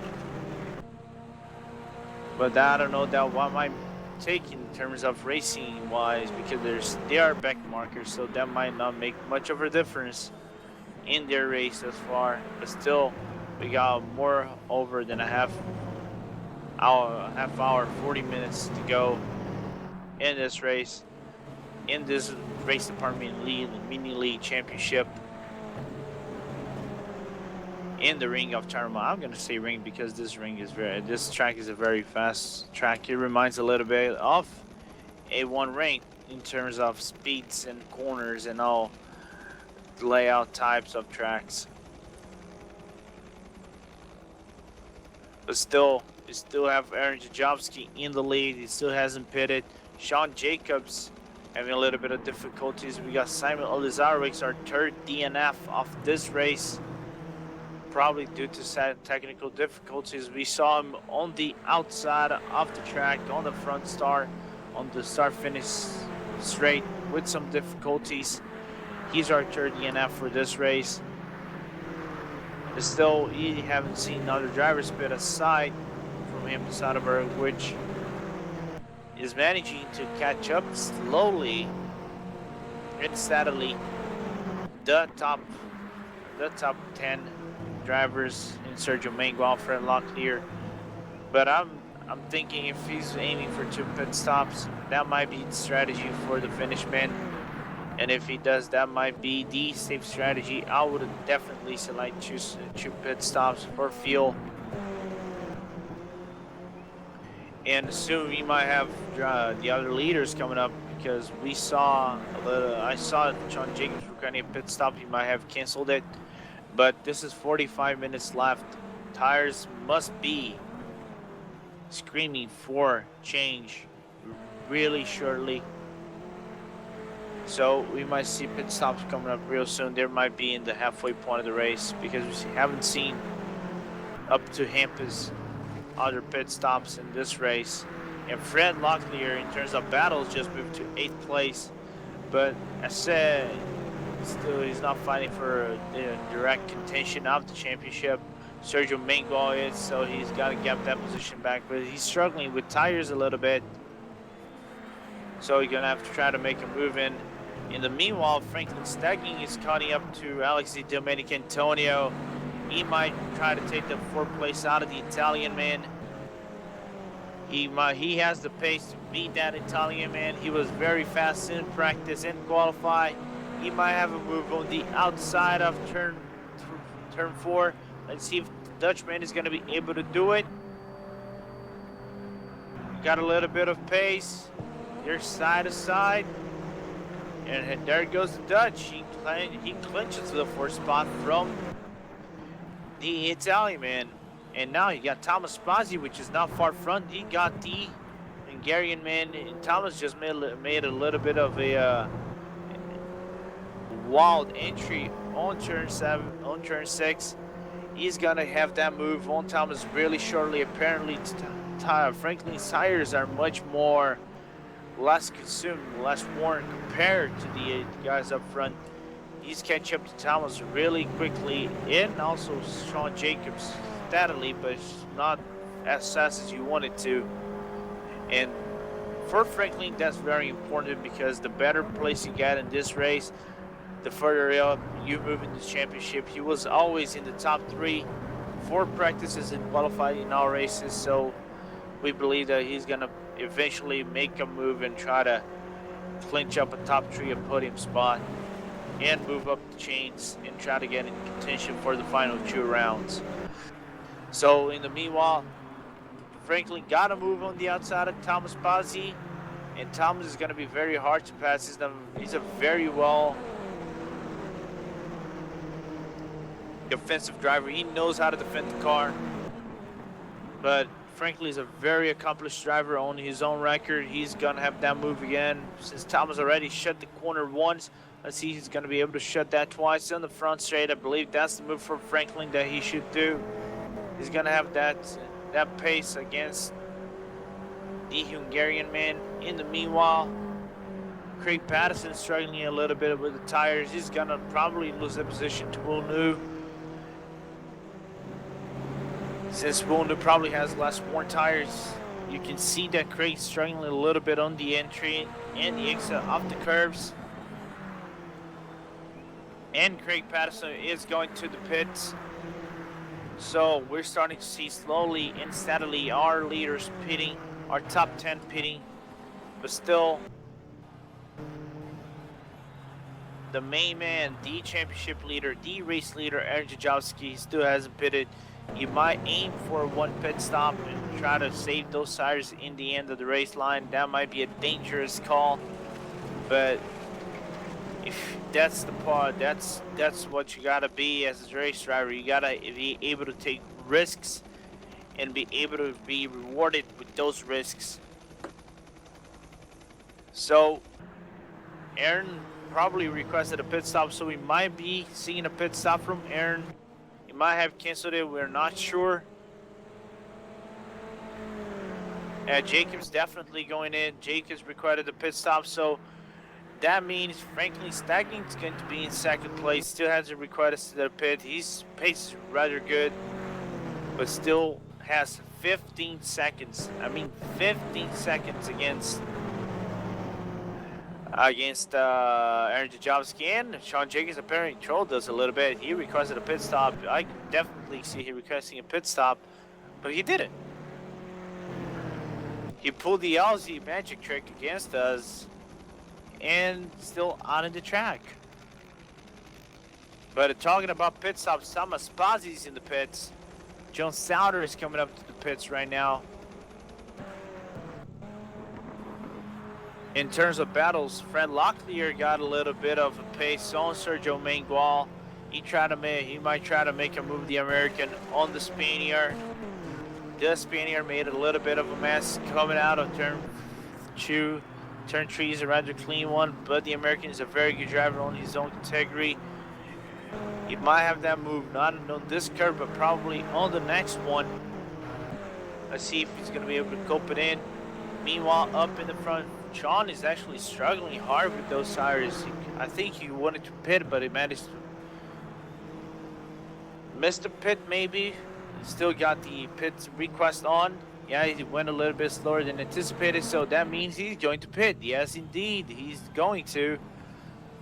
But that, I don't know that what might take in terms of racing wise, because they are back markers, so that might not make much of a difference in their race thus far. But still, we got more over than a half hour, 40 minutes to go in this race, in this race department lead, mini league championship in the ring of Taruma. I'm gonna say ring because this track is a very fast track. It reminds a little bit of A1 ring in terms of speeds and corners and all layout types of tracks. But still, we still have Aaron Jajowski in the lead. He still hasn't pitted. Sean Jacobs having a little bit of difficulties. We got Simon Olizarowicz, our 3rd DNF of this race, probably due to technical difficulties. We saw him on the outside of the track, on the front start, on the start-finish straight with some difficulties. He's our 3rd DNF for this race. But still, we haven't seen other drivers pit aside from him, Soderberg, which is managing to catch up slowly and steadily the top 10 drivers in Sergio Mengual, Fred Locklear. But I'm thinking if he's aiming for 2 pit stops, that might be the strategy for the finish man. And if he does, that might be the safe strategy. I would definitely select 2 pit stops for fuel. And soon we might have the other leaders coming up, because I saw Sean Jacobs recording a pit stop. He might have canceled it. But this is 45 minutes left. Tires must be screaming for change really shortly. So we might see pit stops coming up real soon. There might be in the halfway point of the race, because we haven't seen up to Hampus other pit stops in this race. And Fred Locklear, in terms of battles, just moved to 8th place. But as said, still he's not fighting for the direct contention of the championship. Sergio Mengo is, so he's got to get that position back. But he's struggling with tires a little bit, so he's gonna have to try to make a move in. In the meanwhile, Franklin Stegging is cutting up to Alex Di Domenicantonio. He might try to take the fourth place out of the Italian man. He has the pace to beat that Italian man. He was very fast in practice and qualify. He might have a move on the outside of turn 4. Let's see if the Dutchman is going to be able to do it. Got a little bit of pace. They're side to side. And there goes the Dutch. He clinches the fourth spot from the Italian man. And now you got Thomas Spazzi, which is not far front. He got the Hungarian man. And Thomas just made a little bit of a wild entry on turn 6. He's gonna have that move on Thomas really shortly. Apparently, Franklin's tires are much less consumed, less worn compared to the guys up front. He's catching up to Thomas really quickly, and also Sean Jacobs steadily, but not as fast as you want it to. And for Franklin, that's very important, because the better place you get in this race, the further up you move in the championship. He was always in the top 3, 4 practices and qualified in all races, so we believe that he's going to eventually make a move and try to clinch up a top 3 and podium spot and move up the chains and try to get in contention for the final 2 rounds. So in the meanwhile, Franklin got a move on the outside of Thomas Spazzi, and Thomas is going to be very hard to pass. He's a very well defensive driver. He knows how to defend the car, but Franklin is a very accomplished driver on his own record. He's gonna have that move again. Since Thomas already shut the corner once, let's see if he's gonna be able to shut that twice on the front straight. I believe that's the move for Franklin that he should do. He's gonna have that pace against the Hungarian man. In the meanwhile, Craig Patterson struggling a little bit with the tires. He's gonna probably lose that position to Wilnu, since Wilnu probably has less worn tires. You can see that Craig's struggling a little bit on the entry and the exit off the curves. And Craig Patterson is going to the pits. So we're starting to see slowly and steadily our leaders pitting, our top 10 pitting, but still the main man, the championship leader, the race leader, Aaron Jajowski, still hasn't pitted. You might aim for one pit stop and try to save those tires in the end of the race line. That might be a dangerous call, but if that's the part, that's what you gotta be as a race driver. You gotta be able to take risks and be able to be rewarded with those risks. So Aaron probably requested a pit stop, so we might be seeing a pit stop from Aaron. He might have canceled it, we're not sure. Jacobs definitely going in. Jacobs requested a pit stop, so that means Franklin Stegging is going to be in second place. Still hasn't requested the pit. His pace is rather good, but still has 15 seconds. I mean 15 seconds against Aaron Jajowski, and Sean Jacobs apparently trolled us a little bit. He requested a pit stop. I can definitely see him requesting a pit stop, but he didn't. He pulled the Aussie magic trick against us and still out of the track. But talking about pit stops, Thomas Spazzi's in the pits. John Sauter is coming up to the pits right now. In terms of battles, Fred Locklear got a little bit of a pace on Sergio Mengual. He might try to make a move the American on the Spaniard. The Spaniard made a little bit of a mess coming out of turn 2. Turn 3 is a rather clean one, but the American is a very good driver on his own category. He might have that move, not on this curve, but probably on the next one. Let's see if he's going to be able to cope it in. Meanwhile, up in the front, Sean is actually struggling hard with those tires. I think he wanted to pit, but he managed missed a pit maybe. Still got the pit request on. Yeah, he went a little bit slower than anticipated, so that means he's going to pit. Yes, indeed, he's going to.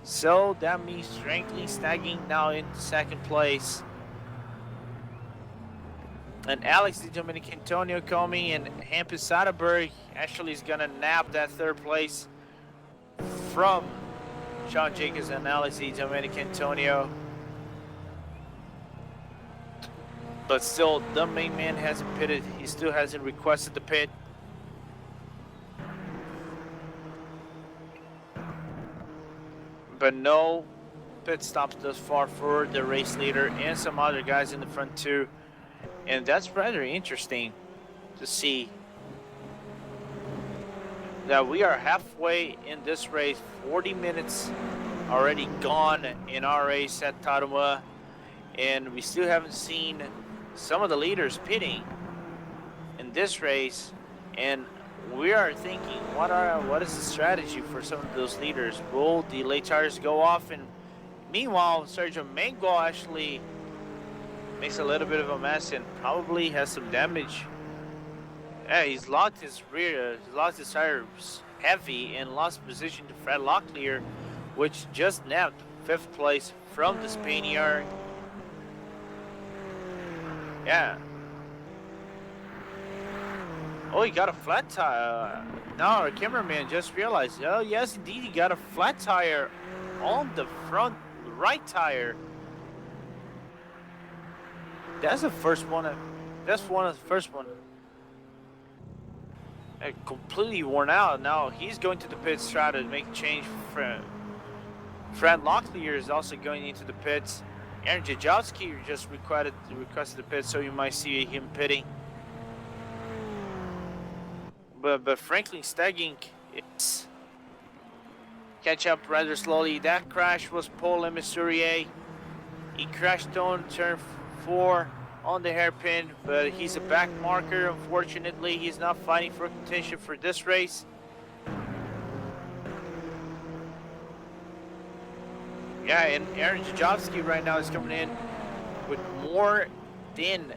So that means Franklin Stagging now in second place. And Alex Di Domenicantonio coming, and Hampus Soderberg actually is going to nab that third place from Sean Jacobs and Alex Di Domenicantonio. But still, the main man hasn't pitted. He still hasn't requested the pit. But no pit stops thus far for the race leader and some other guys in the front too. And that's rather interesting to see that we are halfway in this race. 40 minutes already gone in our race at Taruma, and we still haven't seen some of the leaders pitting in this race. And we are thinking, what is the strategy for some of those leaders? Will the late tires go off? And meanwhile, Sergio Mango actually makes a little bit of a mess and probably has some damage. Yeah, he's locked his rear, he's lost his tires heavy and lost position to Fred Locklear, which just nabbed 5th place from the Spaniard. Yeah. Oh, he got a flat tire. No, our cameraman just realized. Oh, yes, indeed, he got a flat tire on the front right tire. That's the first one. That's one of the first one. Completely worn out. Now he's going to the pits to try to make a change. Fred Locklear is also going into the pits. Aaron Jajowski just requested the pit, so you might see him pitting. But Franklin Stagging is catch up rather slowly. That crash was Paul Emissurier. He crashed on turn 4 on the hairpin, but he's a back marker. Unfortunately, he's not fighting for contention for this race. Yeah, and Aaron Jajowski right now is coming in with more than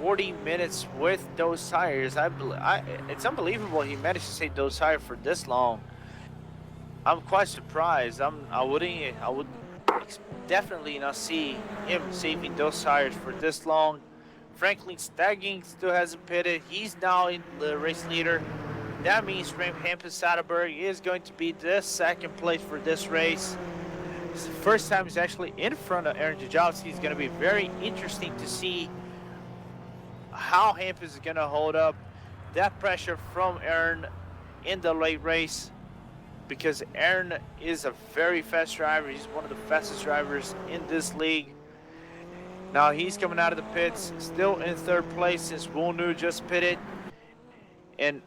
40 minutes with those tires. It's unbelievable he managed to save those tires for this long. I'm quite surprised. I would definitely not see him saving those tires for this long. Franklin Stagging still hasn't pitted. He's now in the race leader. That means Hampus Soderberg is going to be the second place for this race. It's the first time he's actually in front of Aaron Jajowski. It's going to be very interesting to see how Hampus is going to hold up that pressure from Aaron in the late race, because Aaron is a very fast driver. He's one of the fastest drivers in this league. Now he's coming out of the pits, still in third place since Wu Nu just pitted. And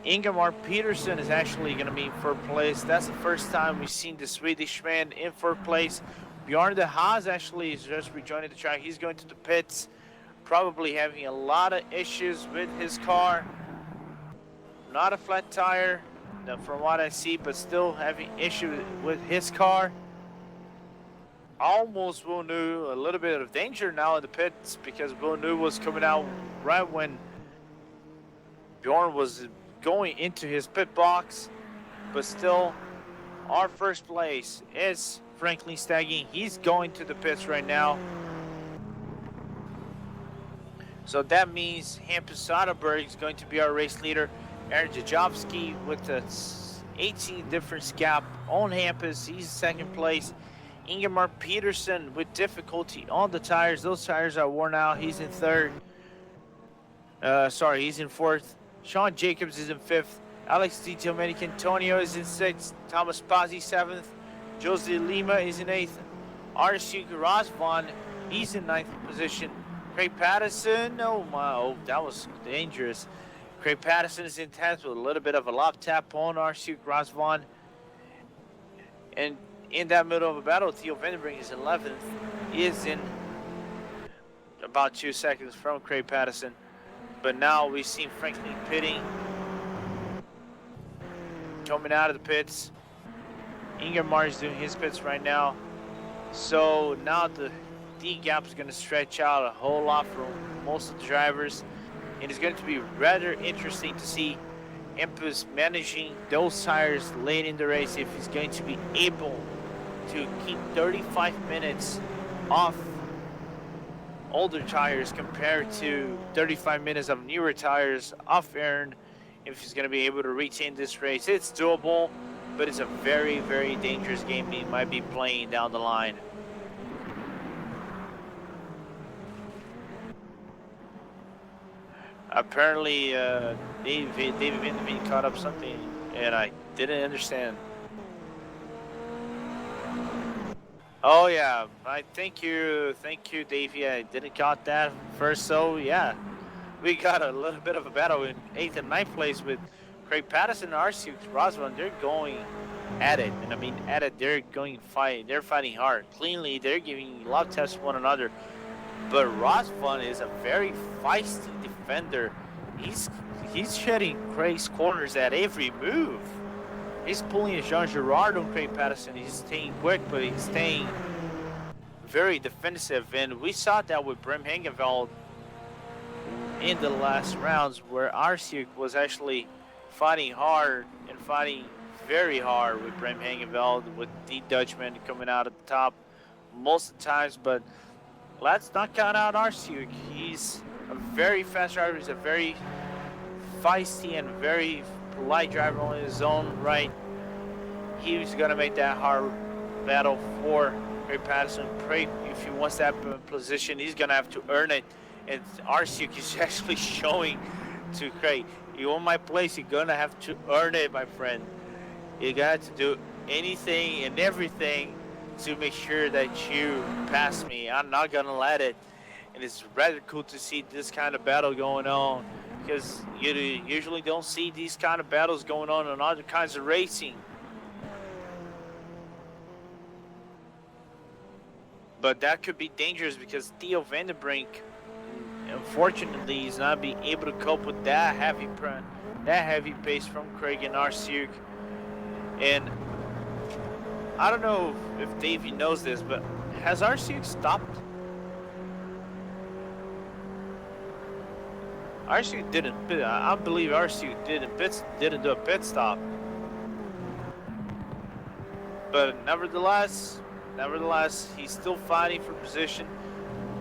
Ingemar Peterson is actually going to be in third place. That's the first time we've seen the Swedish man in third place. Bjorn de Haas actually is just rejoining the track. He's going to the pits, probably having a lot of issues with his car. Not a flat tire, from what I see, but still having issues with his car. Almost Wu Nu, a little bit of danger now in the pits, because Wu Nu was coming out right when Bjorn was going into his pit box. But still, our first place is Franklin Stagging. He's going to the pits right now. So that means Hampus Soderberg is going to be our race leader. Aaron Jajowski with the 18 difference gap on Hampus. He's second place. Ingemar Peterson with difficulty on the tires. Those tires are worn out. He's in third. He's in fourth. Sean Jacobs is in fifth. Alex Di Domenicantonio is in sixth. Thomas Pazzi 7th. Jose Lima is in 8th. RC Grosvon, he's in 9th position. Craig Patterson, that was dangerous. Craig Patterson is in 10th with a little bit of a lap tap on RC Grosvon. And in that middle of a battle, Theo Vandenbrink is 11th. He is in about 2 seconds from Craig Patterson. But now we've seen Franklin pitting. Coming out of the pits. Ingemar is doing his pits right now. So now the D gap is going to stretch out a whole lot for most of the drivers. And it's going to be rather interesting to see Impus managing those tires late in the race, if he's going to be able to keep 35 minutes off older tires compared to 35 minutes of newer tires off Aaron. If he's going to be able to retain this race, it's doable, but it's a very, very dangerous game he might be playing down the line. Apparently, David Vinderveen caught up something, and I didn't understand. Oh yeah, thank you, Davey. I didn't got that first, so yeah, we got a little bit of a battle in 8th and 9th place with Craig Patterson and RC Roswell. They're going at it, and I mean at it. They're fighting hard, cleanly. They're giving love tests to one another. But Roswell is a very feisty defender. He's shedding Craig's corners at every move. He's pulling a Jean Girard on Craig Patterson. He's staying quick, but he's staying very defensive. And we saw that with Brem Hengeveld in the last rounds, where Arsiuk was actually fighting hard and fighting very hard with Brem Hengeveld, with the Dutchman coming out at the top most of the times. But let's not count out Arsiuk. He's a very fast driver. He's a very feisty and very polite driver on his own right. He's going to make that hard battle for Craig Patterson. Craig, if he wants that position, he's going to have to earn it. And Arsiuk is actually showing to Craig, you want my place, you're going to have to earn it, my friend. You got to do anything and everything to make sure that you pass me. I'm not going to let it. And it's rather cool to see this kind of battle going on, because you usually don't see these kind of battles going on in other kinds of racing. But that could be dangerous, because Theo Vandenbrink, unfortunately, is not being able to cope with that heavy pace from Craig and Arsiuk. And I don't know if Davey knows this, but has Arsiuk stopped? Arsiuk didn't. I believe Arsiuk didn't do a pit stop. But nevertheless, he's still fighting for position.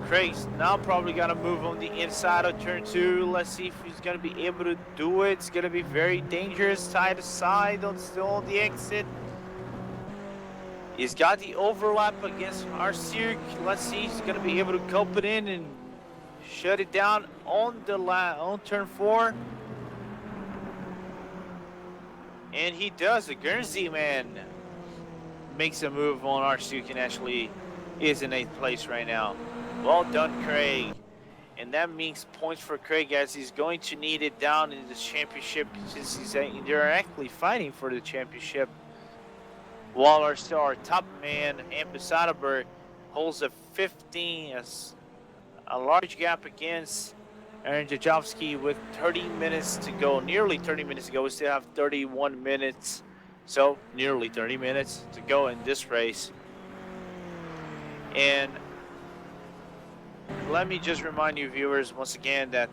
Craig's now probably got to move on the inside of turn 2. Let's see if he's going to be able to do it. It's going to be very dangerous, side to side, still on the exit. He's got the overlap against Arsiuk. Let's see if he's going to be able to cope it in and shut it down on turn 4. And he does. The Guernsey man makes a move on Arsiuk and actually is in 8th place right now. Well done, Craig. And that means points for Craig, as he's going to need it down in the championship, since they're actually fighting for the championship. While our top man, Hampus Soderberg, holds a 15, a large gap against Aaron Jajovsky with 30 minutes to go, nearly 30 minutes to go. We still have 31 minutes, so nearly 30 minutes to go in this race. And let me just remind you, viewers, once again, that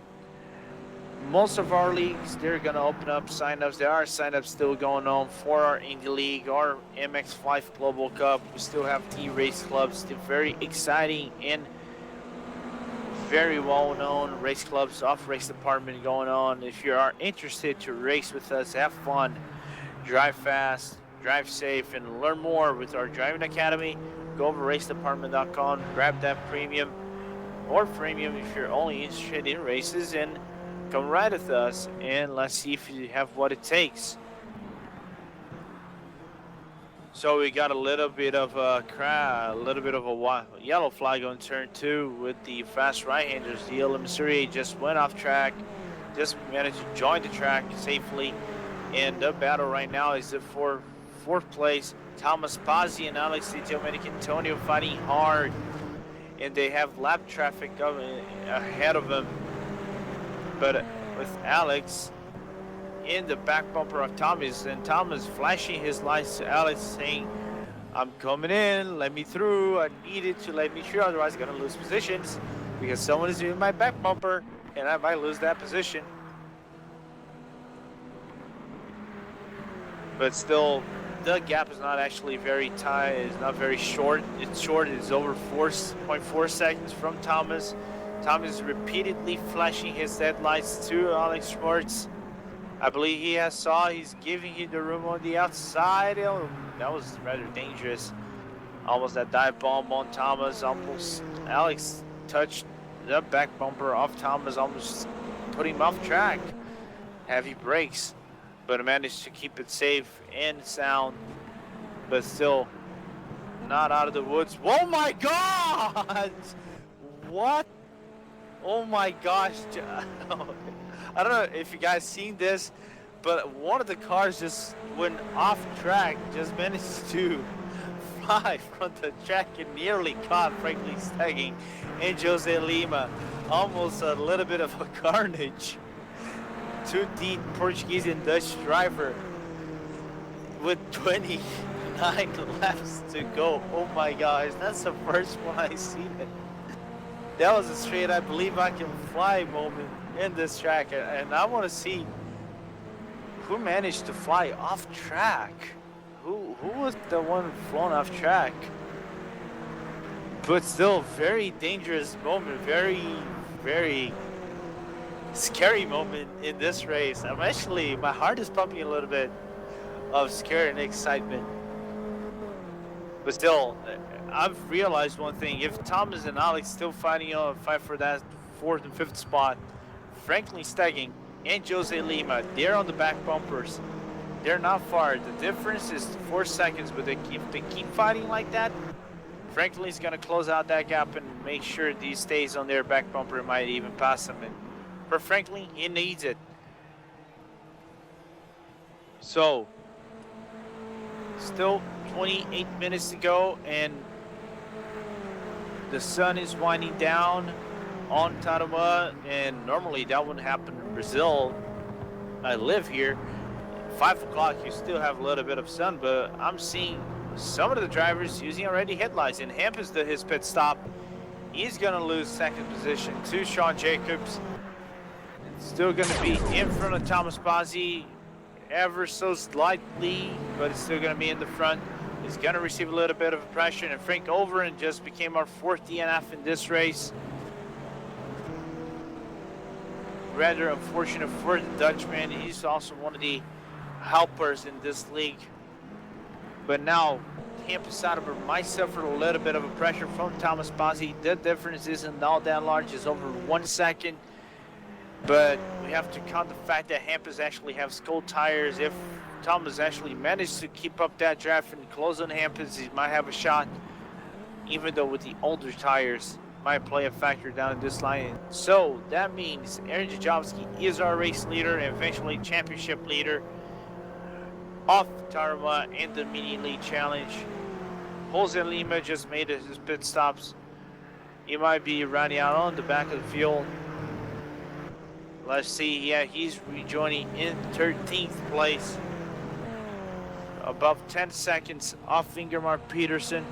most of our leagues, they're going to open up signups. There are signups still going on for our Indy League, our MX5 Global Cup. We still have T-Race clubs, still very exciting and very well-known race clubs off Racedepartment going on. If you are interested to race with us, have fun, drive fast, drive safe, and learn more with our driving academy, go over racedepartment.com, grab that premium or freemium if you're only interested in races, and come ride with us, and let's see if you have what it takes. So we got a little bit of a yellow flag on turn 2 with the fast right-handers. The Missouri just went off track, just managed to join the track safely, and the battle right now is for 4th place. Thomas Pazzi and Alex Di Antonio fighting hard, and they have lap traffic ahead of them. But with Alex in the back bumper of Thomas, and Thomas flashing his lights to Alex, saying, I'm coming in, let me through. I needed to let me through, otherwise I'm gonna lose positions because someone is in my back bumper and I might lose that position. But still, the gap is not actually very tight. It's not very short. It's short. It's over 4.4 seconds from Thomas. Thomas is repeatedly flashing his headlights to Alex Schwartz. I believe he saw he's giving him the room on the outside. Oh, that was rather dangerous. Almost that dive bomb on Thomas. Almost Alex touched the back bumper of Thomas, almost putting him off track. Heavy brakes, but managed to keep it safe and sound, but still not out of the woods. Oh my God! What? Oh my gosh. I don't know if you guys seen this, but one of the cars just went off track, just managed to fly from the track and nearly caught Franklin Stegging and Jose Lima. Almost a little bit of a carnage. To the Portuguese and Dutch driver with 29 laps to go. Oh my gosh, that's the first one I seen it. That was a straight I believe I can fly moment in this track, and I want to see who managed to fly off track. Who was the one flown off track? But still, very dangerous moment, very scary moment in this race. My heart is pumping a little bit of scare and excitement. But still, I've realized one thing: if Thomas and Alex still fight for that 4th and 5th spot, Franklin Stegging and Jose Lima, they're on the back bumpers. They're not far. The difference is 4 seconds, but if they keep fighting like that, Franklin's gonna close out that gap and make sure he stays on their back bumper and might even pass them. And for Franklin, he needs it. So, still 28 minutes to go, and the sun is winding down on Taruma, and normally that wouldn't happen in Brazil. I live here. 5 o'clock, you still have a little bit of sun, but I'm seeing some of the drivers using already headlights, and Hampus did his pit stop. He's gonna lose 2nd position to Sean Jacobs. Still going to be in front of Thomas Bazzi ever so slightly, but it's still going to be in the front. He's going to receive a little bit of pressure, and Frank Overend just became our 4th DNF in this race. Rather unfortunate for the Dutchman. He's also one of the helpers in this league. But now, Hampus Sauber might suffer a little bit of a pressure from Thomas Bazzi. The difference isn't all that large. It's over 1 second. But we have to count the fact that Hampus actually have skull tires. If Thomas actually managed to keep up that draft and close on Hampus, he might have a shot. Even though with the older tires, might play a factor down in this line. So that means Aaron Jajowski is our race leader and eventually championship leader of Taruma and the Mini League Challenge. Jose Lima just made his pit stops. He might be running out on the back of the field. Let's see, yeah, he's rejoining in 13th place. Above 10 seconds off Ingemar Peterson,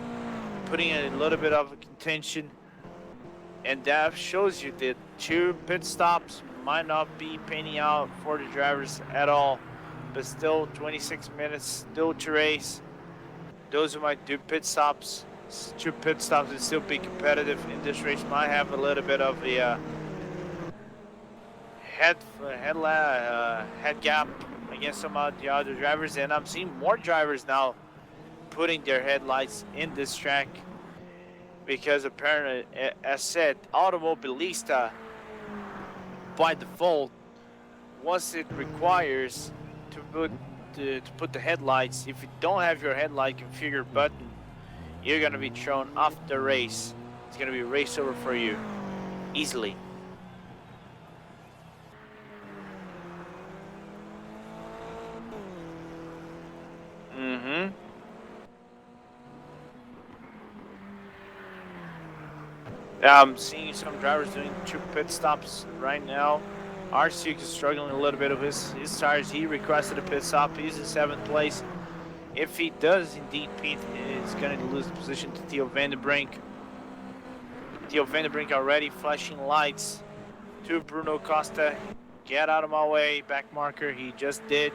putting in a little bit of a contention. And that shows you that 2 pit stops might not be panning out for the drivers at all. But still, 26 minutes, still to race. Those who might do pit stops, 2 pit stops and still be competitive in this race might have a little bit of a head gap against some of the other drivers, and I'm seeing more drivers now putting their headlights in this track because apparently, as said, Automobilista by default, once it requires to put the headlights, if you don't have your headlight configured button, you're gonna be thrown off the race. It's gonna be race over for you easily. I'm seeing some drivers doing 2 pit stops right now. RC is struggling a little bit with his tires. He requested a pit stop. He's in 7th place. If he does indeed pit, he's going to lose the position to Theo Vandenbrink. Theo Vandenbrink already flashing lights to Bruno Costa. Get out of my way, back marker. He just did.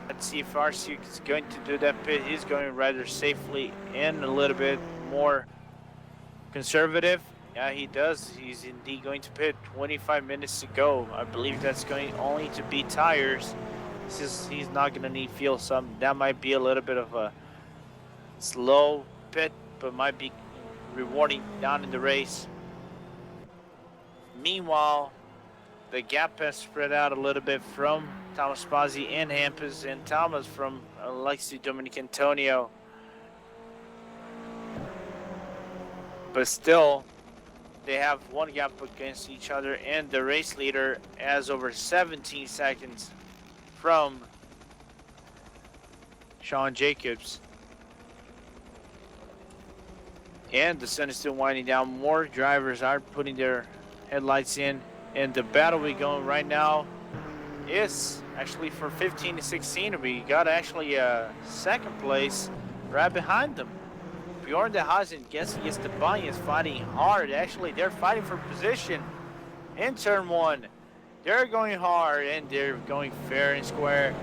Let's see if RC is going to do that pit. He's going rather safely and a little bit more conservative. Yeah, he does. He's indeed going to pit. 25 minutes to go. I believe that's going only to be tires. He's not going to need fuel. So that might be a little bit of a slow pit, but might be rewarding down in the race. Meanwhile, the gap has spread out a little bit from Thomas Spazzi and Hampus, and Thomas from Alexi Dominic Antonio. But still, they have one gap against each other, and the race leader has over 17 seconds from Sean Jacobs. And the sun is still winding down. More drivers are putting their headlights in, and the battle we going right now is actually for 15 to 16. We got actually a second place right behind them. Bjorn de Haas and Gessi Esteban is fighting hard. Actually, they're fighting for position in turn one. They're going hard and they're going fair and square.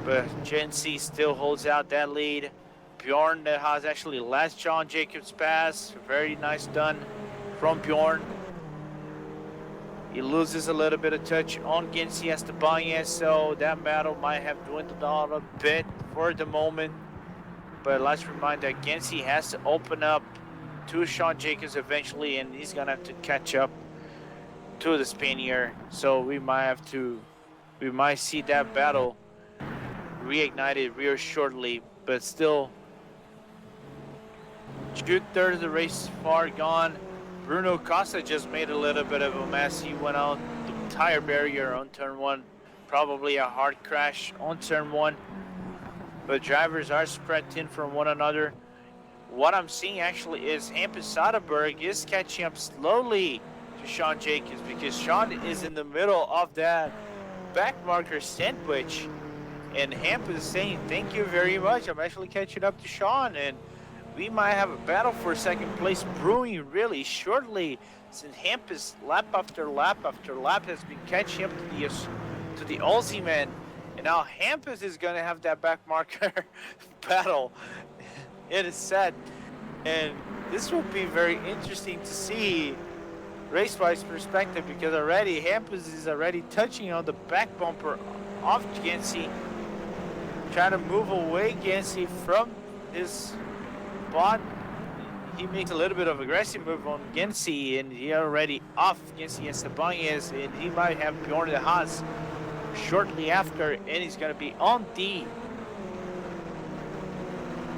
But Gensi still holds out that lead. Bjorn de Haas actually lets John Jacobs pass. Very nice done from Bjorn. He loses a little bit of touch on Gensi Esteban, so that battle might have dwindled out a bit for the moment. But let's remind that Gensi has to open up to Sean Jacobs eventually, and he's gonna have to catch up to the Spaniard. So we might see that battle reignited real shortly, but still 2/3 of the race far gone. Bruno Costa just made a little bit of a mess. He went out the tire barrier on turn one, probably a hard crash on turn one. But drivers are spread thin from one another. What I'm seeing actually is Hampus Soderberg is catching up slowly to Sean Jacobs, because Sean is in the middle of that back marker sandwich, and Hampus is saying thank you very much. I'm actually catching up to Sean, and we might have a battle for second place brewing really shortly, since Hampus lap after lap after lap has been catching up to the Aussie man. And now Hampus is going to have that back marker battle. It is set. And this will be very interesting to see race-wise perspective, because already Hampus is already touching on the back bumper of Gensi, trying to move away Gensi from his spot. He makes a little bit of aggressive move on Gensi, and he already off Gensi Esteban, and he might have Bjorn de Haas shortly after, and he's going to be on the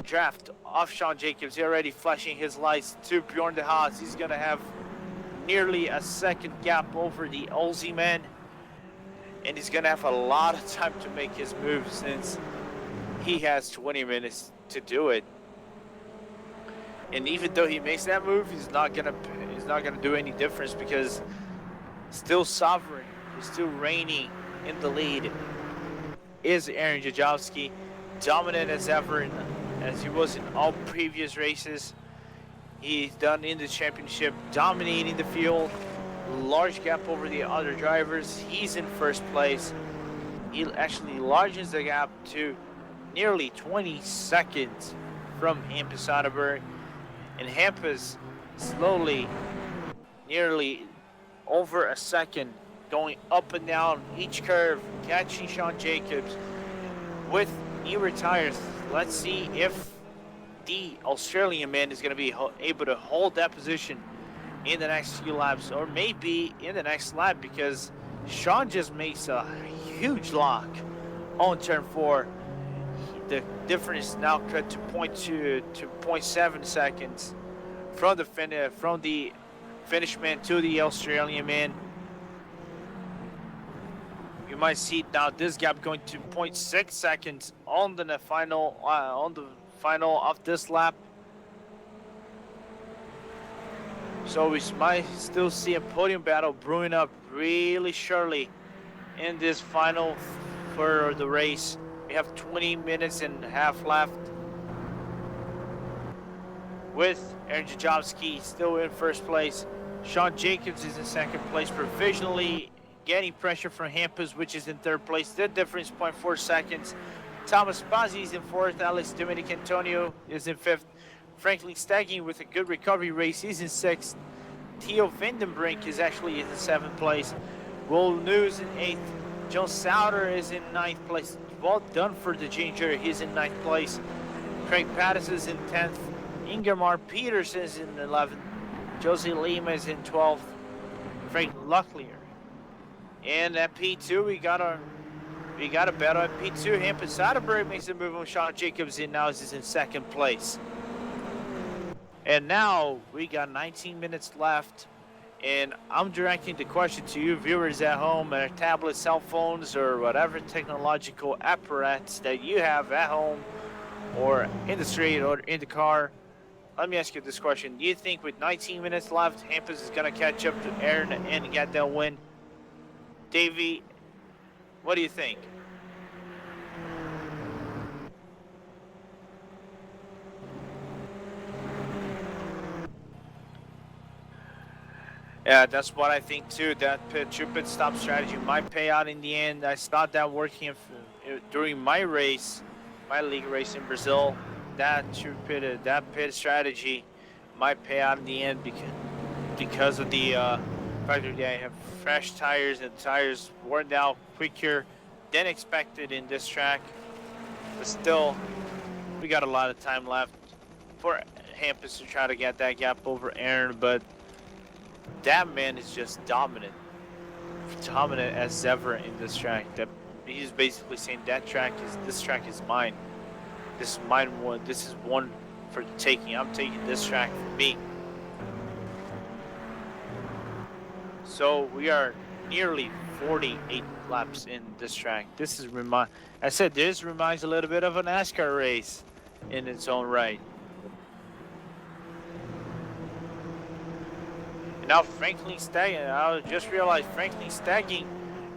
draft of Sean Jacobs. He's already flashing his lights to Bjorn de Haas. He's going to have nearly a second gap over the Aussie man, and he's going to have a lot of time to make his move, since he has 20 minutes to do it. And even though he makes that move, he's not gonna do any difference, because still sovereign, he's still reigning in the lead is Aaron Jajowski, dominant as ever, as he was in all previous races. He's done in the championship, dominating the field, large gap over the other drivers. He's in first place. He actually largens the gap to nearly 20 seconds from Hampus Soderberg, and Hampus slowly, nearly over a second, going up and down each curve, catching Sean Jacobs with newer tires. Let's see if the Australian man is going to be able to hold that position in the next few laps, or maybe in the next lap, because Sean just makes a huge lock on turn 4. The difference now cut to 0.2 to 0.7 seconds from the finish man to the Australian man. You might see now this gap going to 0.6 seconds on the final of this lap. So we might still see a podium battle brewing up really shortly in this final for the race. We have 20 minutes and a half left. With Aaron Jajovsky still in first place. Sean Jacobs is in second place, provisionally getting pressure from Hampus, which is in third place. The difference 0.4 seconds. Thomas Spazzi is in fourth. Alex Dominic Antonio is in fifth. Franklin Staggy with a good recovery race is in sixth. Theo Vandenbrink is actually in the seventh place. Will News in eighth. John Souter is in ninth place. Well done for the ginger. He's in ninth place. Craig Patterson is in 10th. Ingemar Peterson is in 11th. Josie Lima is in 12th. Frank Locklear. And at P2, we got a battle at P2. Hampus Soderberg makes a move on Sean Jacobs in. Now is in second place. And now we got 19 minutes left. And I'm directing the question to you viewers at home, or tablets, cell phones, or whatever technological apparatus that you have at home or in the street or in the car. Let me ask you this question. Do you think with 19 minutes left, Hampus is going to catch up to Aaron and get that win? Davey, what do you think? Yeah, that's what I think too. That two-pit stop strategy might pay out in the end. I started that working during my race, my league race in Brazil. That pit strategy might pay out in the end because of the fact that I have fresh tires and tires worn out quicker than expected in this track. But still, we got a lot of time left for Hampus to try to get that gap over Aaron, but that man is just dominant as ever in this track. That he's basically saying this track is mine. This is mine one. This is one for taking. I'm taking this track for me. So we are nearly 48 laps in this track. This reminds a little bit of a NASCAR race in its own right. And now Franklin Staggy, I just realized Franklin Staggy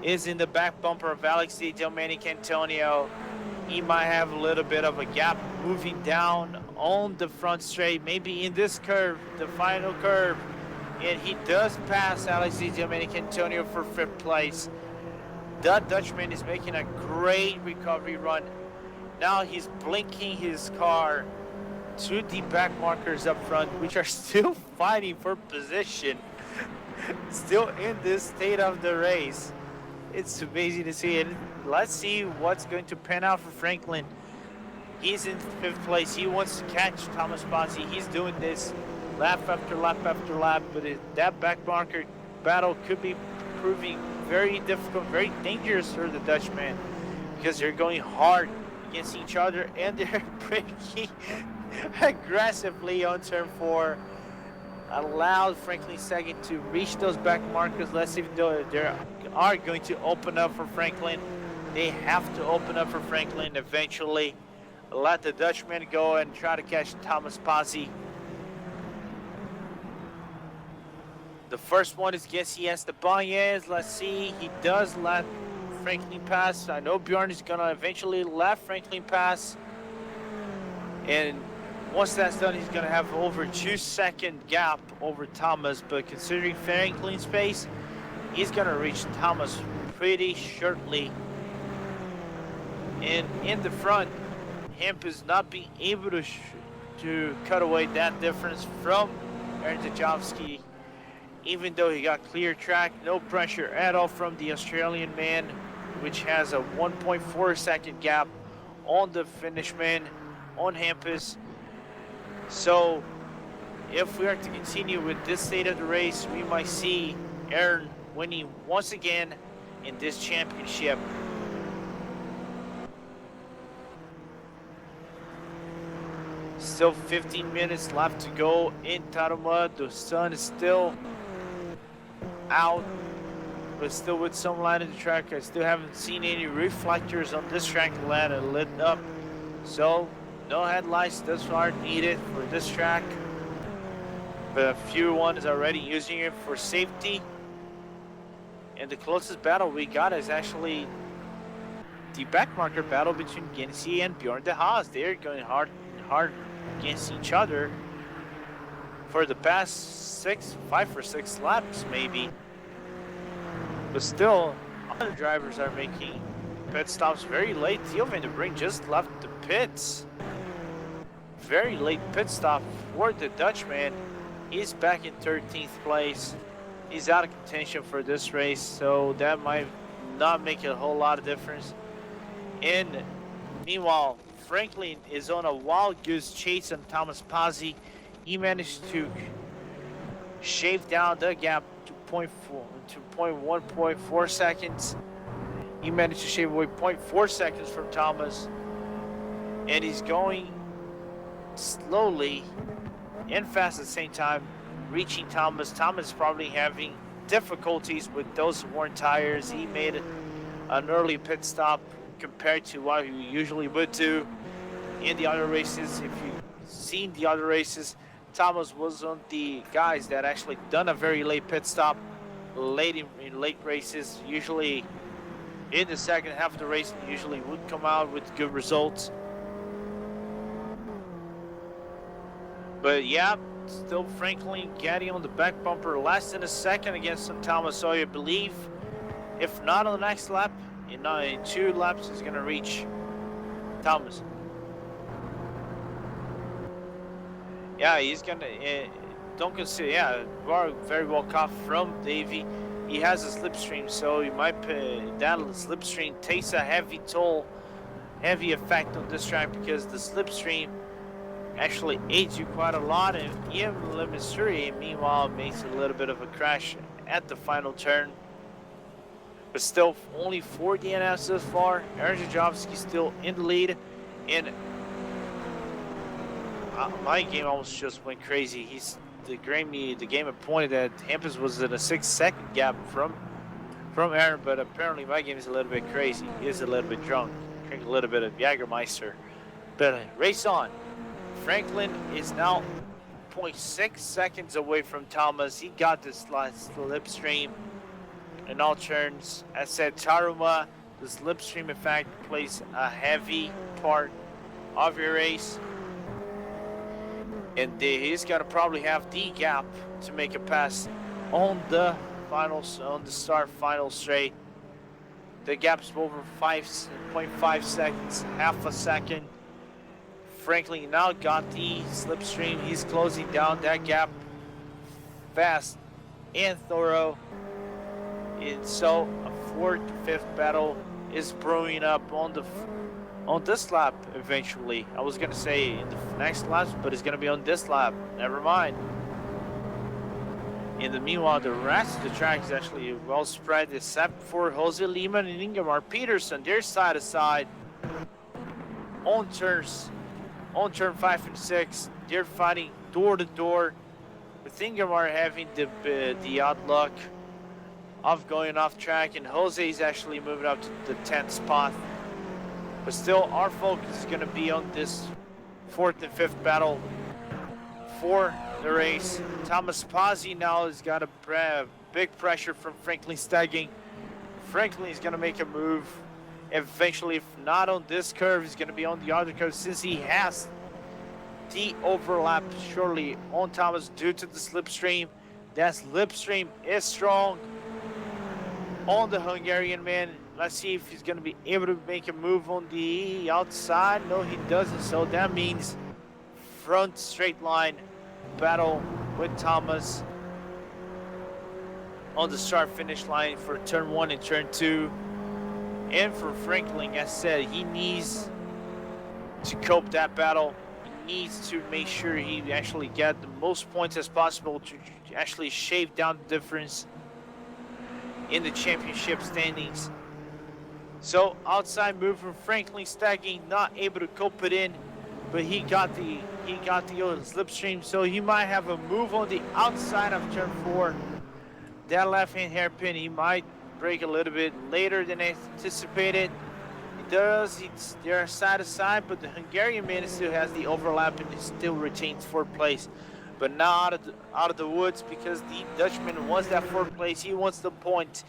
is in the back bumper of Alex Dominic Antonio. He might have a little bit of a gap moving down on the front straight, maybe in this curve, the final curve. And he does pass Alex Dominic Antonio for fifth place. The Dutchman is making a great recovery run. Now he's blinking his car to the back markers up front, which are still fighting for position, still in this state of the race. It's amazing to see it. Let's see what's going to pan out for Franklin. He's in fifth place. He wants to catch Thomas Spazzi. He's doing this lap after lap after lap, but that back marker battle could be proving very difficult, very dangerous for the Dutchman, because they're going hard against each other and they're braking aggressively on turn 4. Allowed Franklin Staggy to reach those back markers. Let's see if they are going to open up for Franklin. They have to open up for Franklin eventually. Let the Dutchman go and try to catch Thomas Spazzi. The first one is Gessi Estebanez. Let's see. He does let Franklin pass. I know Bjorn is going to eventually let Franklin pass. And once that's done, he's going to have over 2-second gap over Thomas. But considering Franklin's pace, he's going to reach Thomas pretty shortly. And in the front, Hampus not being able to cut away that difference from Aaron Jajovsky. Even though he got clear track, no pressure at all from the Australian man, which has a 1.4 second gap on the finish man, on Hampus. So if we are to continue with this state of the race, we might see Aaron winning once again in this championship. Still 15 minutes left to go in Taruma. The sun is still out, but still with some light in the track. I still haven't seen any reflectors on this track lit up, so no headlights thus far needed for this track, but a few ones already using it for safety. And the closest battle we got is actually the backmarker battle between Gensi and Bjorn de Haas. They're going hard against each other for the past 5 or 6 laps maybe. But still, other drivers are making pit stops very late. Theo van der Brink just left the pits. Very late pit stop for the Dutchman. He's back in 13th place. He's out of contention for this race, so that might not make a whole lot of difference. And meanwhile, Franklin is on a wild goose chase on Thomas Pazzi. He managed to shave down the gap to 1.4 seconds. He managed to shave away 0.4 seconds from Thomas, and he's going slowly and fast at the same time, reaching Thomas. Thomas is probably having difficulties with those worn tires. He made an early pit stop compared to what he usually would do in the other races. If you've seen the other races, Thomas was on the guys that actually done a very late pit stop late in late races. Usually in the second half of the race, usually would come out with good results. But yeah, still Franklin getting on the back bumper less than a second against Thomas. So I believe, if not on the next lap, in 2 laps, he's gonna reach Thomas. Yeah, he's gonna. Don't consider. Yeah, very well caught from Davey. He has a slipstream, so you might that slipstream takes a heavy heavy effect on this track, because the slipstream actually aids you quite a lot, and even Missouri, meanwhile, makes a little bit of a crash at the final turn. But still, only 4 DNFs so far. Aaron Jajovsky still in the lead, and my game almost just went crazy. The game appointed that Hampus was in a 6-second gap from Aaron, but apparently my game is a little bit crazy. He is a little bit drunk, drink a little bit of Jägermeister. But race on. Franklin is now 0.6 seconds away from Thomas. He got this last slipstream in all turns. As said, Taruma, the slipstream effect plays a heavy part of your race, and he's gonna probably have the gap to make a pass on the start final straight. The gap's over 5.5 seconds, half a second. Franklin now got the slipstream. He's closing down that gap fast and thorough. And so a 4th, 5th battle is brewing up on this lap eventually. I was gonna say in the next lap, but it's gonna be on this lap. Never mind. In the meanwhile, the rest of the track is actually well spread, except for Jose Lehman and Ingemar Peterson. They're side to side on turn 5 and 6. They're fighting door to door, with Ingemar having the odd luck of going off track, and Jose is actually moving up to the 10th spot. But still, our focus is going to be on this 4th and 5th battle for the race. Thomas Pazzi now has got a big pressure from Franklin Stegging. Franklin is going to make a move. Eventually, if not on this curve, he's going to be on the other curve, since he has the overlap shortly on Thomas due to the slipstream. That slipstream is strong on the Hungarian man. Let's see if he's going to be able to make a move on the outside. No, he doesn't. So that means front straight line battle with Thomas on the start finish line for turn 1 and turn 2. And for Franklin, as I said, he needs to cope that battle. He needs to make sure he actually get the most points as possible to actually shave down the difference in the championship standings. So outside move from Franklin Stegging, not able to cope it in, but he got the slipstream, so he might have a move on the outside of turn 4. That left-hand hairpin, he might break a little bit later than anticipated. He does, they're side to side, but the Hungarian man still has the overlap and he still retains 4th place. But now out of the woods, because the Dutchman wants that 4th place. He wants the point.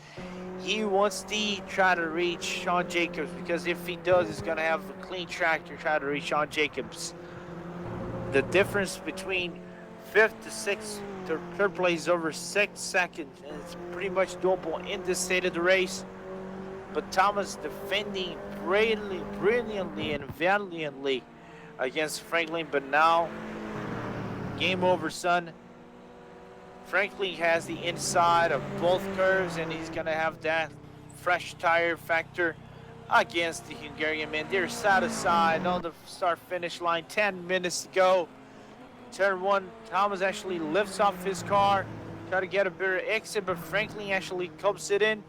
he wants to try to reach Sean Jacobs, because if he does, he's going to have a clean track to try to reach Sean Jacobs. The difference between fifth to sixth to third place is over 6 seconds, and it's pretty much doable in this state of the race. But Thomas defending brilliantly and valiantly against Franklin, but now game over, son. Franklin has the inside of both curves, and he's gonna have that fresh tire factor against the Hungarian man. They're side to side on the start finish line. 10 minutes to go. Turn one, Thomas actually lifts off his car, try to get a better exit, but Franklin actually comes it in.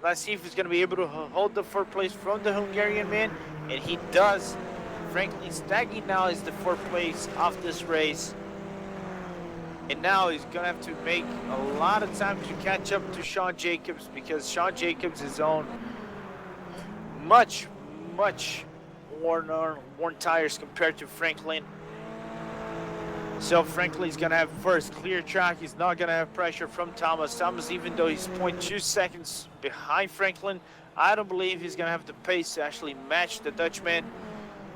Let's see if he's going to be able to hold the fourth place from the Hungarian man, and he does. Franklin Staggy now is the fourth place of this race, and now he's going to have to make a lot of time to catch up to Sean Jacobs, because Sean Jacobs is on much worn tires compared to Franklin. So Franklin's going to have first clear track. He's not going to have pressure from Thomas. Thomas, even though he's 0.2 seconds behind Franklin, I don't believe he's going to have the pace to actually match the Dutchman.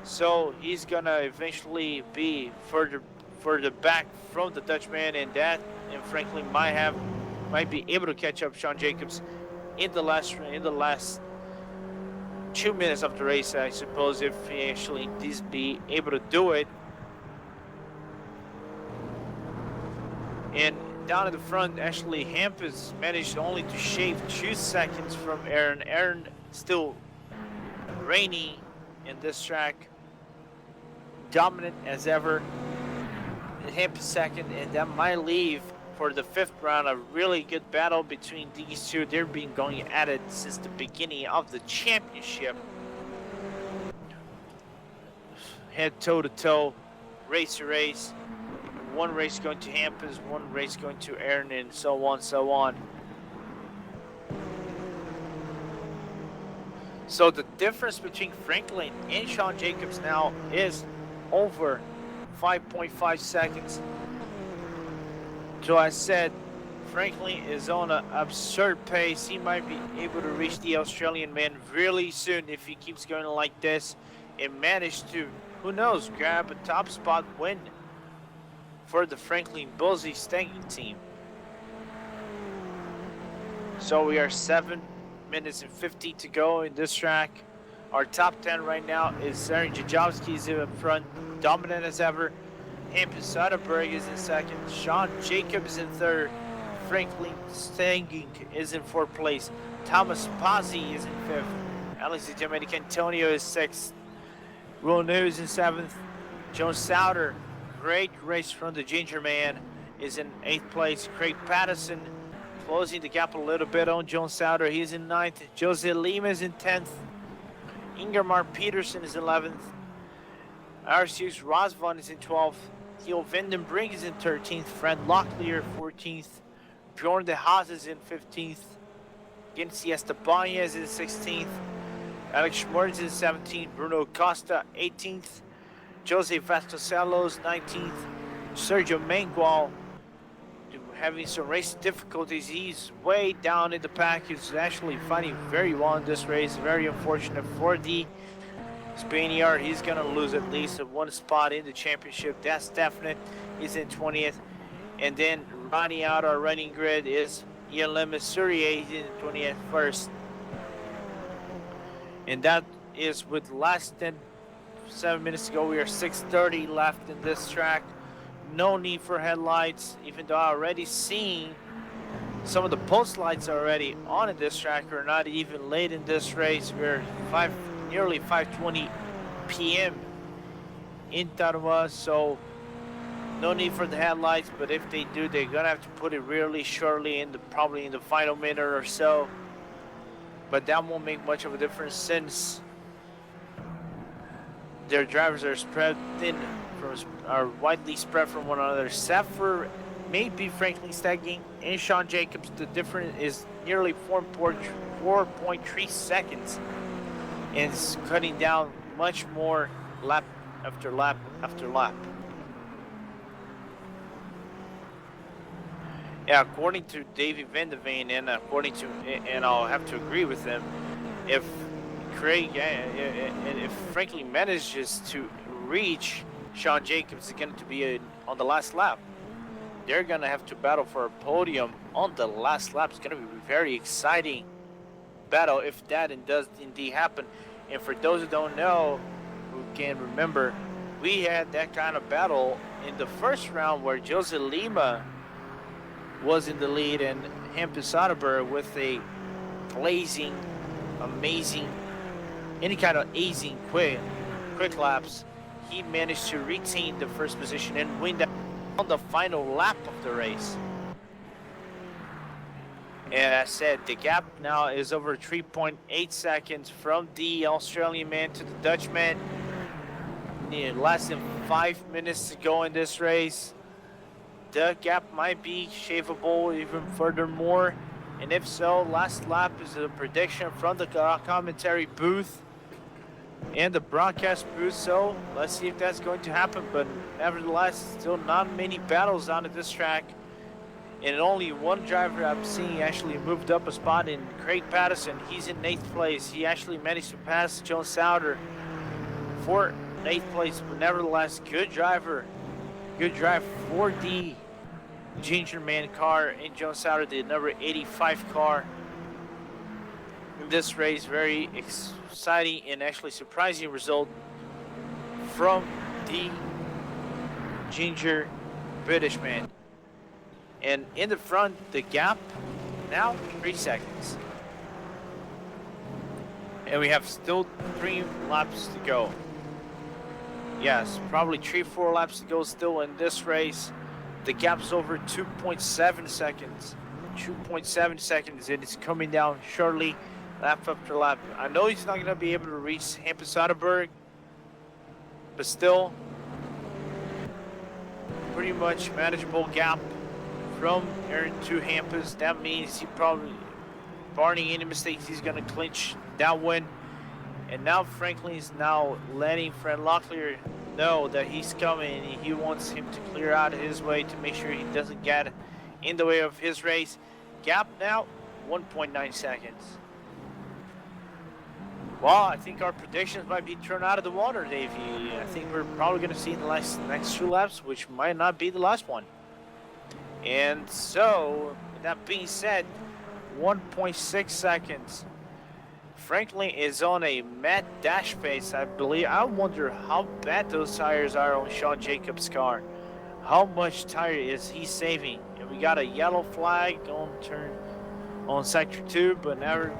So he's going to eventually be further back from the Dutchman, and Franklin might be able to catch up Sean Jacobs in the last 2 minutes of the race, I suppose, if he actually be able to do it. And down at the front, actually, Hampus managed only to shave 2 seconds from Aaron. Aaron still rainy in this track, dominant as ever. Hampus second, and that might leave for the 5th round a really good battle between these two. They've been going at it since the beginning of the championship. Head toe to toe, race to race. One race going to Hampus, one race going to Aaron, and so on, so on. So the difference between Franklin and Sean Jacobs now is over 5.5 seconds. So I said, Franklin is on an absurd pace. He might be able to reach the Australian man really soon if he keeps going like this and manage to, who knows, grab a top spot win for the Franklin Bullseye Staging team. So we are 7 minutes and 50 to go in this track. Our top 10 right now is Aaron Jajowski is in front, dominant as ever. Hampus Soderberg is in second. Sean Jacobs in third. Franklin Staging is in fourth place. Thomas Pazzi is in fifth. Alex Dominic Antonio is sixth. Will News in seventh. Joan Souter, great race from the Ginger Man, is in 8th place. Craig Patterson closing the gap a little bit on Joan Souter. He's in 9th. Jose Lima is in 10th. Ingemar Peterson is 11th. Arceus Rosvan is in 12th. Theo Vandenbrink is in 13th. Fred Locklear 14th. Bjorn de Haas is in 15th. Gensi Estebanez is in 16th. Alex Schmerz is 17th. Bruno Costa 18th. Jose Vasconcelos 19th. Sergio Mengual having some race difficulties. He's way down in the pack. He's actually fighting very well in this race. Very unfortunate for the Spaniard. He's going to lose at least one spot in the championship. That's definite. He's in 20th. And then rounding out our running grid is Yelem Surier. He's in 20th first. And that is with less than 7 minutes to go. We are 6:30 left in this track. No need for headlights, even though I already seen some of the post lights already on in this track. We're not even late in this race. We're nearly 5:20 p.m. in Taruma, so no need for the headlights. But if they do, they're gonna have to put it really shortly probably in the final minute or so. But that won't make much of a difference since their drivers are spread thin, are widely spread from one another. Except for maybe Franklin Staging and Sean Jacobs, the difference is nearly 4.3 seconds, and it's cutting down much more lap after lap after lap. Yeah, according to Davey Van de Veen, and according to, and I'll have to agree with him, if if Franklin manages to reach Sean Jacobs, it's going to be on the last lap. They're going to have to battle for a podium on the last lap. It's going to be a very exciting battle if that does indeed happen. And for those who don't know, who can remember, we had that kind of battle in the first round where Jose Lima was in the lead and Hampus Soderberg with a blazing, amazing, any kind of amazing quick laps. He managed to retain the first position and win that on the final lap of the race. And I said the gap now is over 3.8 seconds from the Australian man to the Dutchman. Less than 5 minutes to go in this race. The gap might be shaveable even furthermore. And if so, last lap is a prediction from the commentary booth and the broadcast booth. So let's see if that's going to happen. But nevertheless, still not many battles on this track. And only one driver I'm seeing actually moved up a spot in Craig Patterson. He's in 8th place. He actually managed to pass Joe Sauter for 8th place. But nevertheless, good driver. Good drive for the Ginger Man car in Joe Sauter, the number 85 car. In this race, very exciting and actually surprising result from the Ginger British man. And in the front, the gap now 3 seconds. And we have still 3 laps to go. Yes, probably 3-4 laps to go still in this race. The gap's over 2.7 seconds. 2.7 seconds, and it's coming down shortly, lap after lap. I know he's not going to be able to reach Hampus Soderberg, but still, pretty much manageable gap from Aaron to Hampus. That means he probably, barring any mistakes, he's going to clinch that win. And now Franklin is now letting Fred Locklear know that he's coming and he wants him to clear out his way to make sure he doesn't get in the way of his race. Gap now 1.9 seconds. Well, I think our predictions might be thrown out of the water, Davey. I think we're probably going to see in the next 2 laps, which might not be the last one. And so, with that being said, 1.6 seconds. Franklin is on a matte dash pace, I believe. I wonder how bad those tires are on Sean Jacobs' car. How much tire is he saving? And we got a yellow flag on sector 2, but never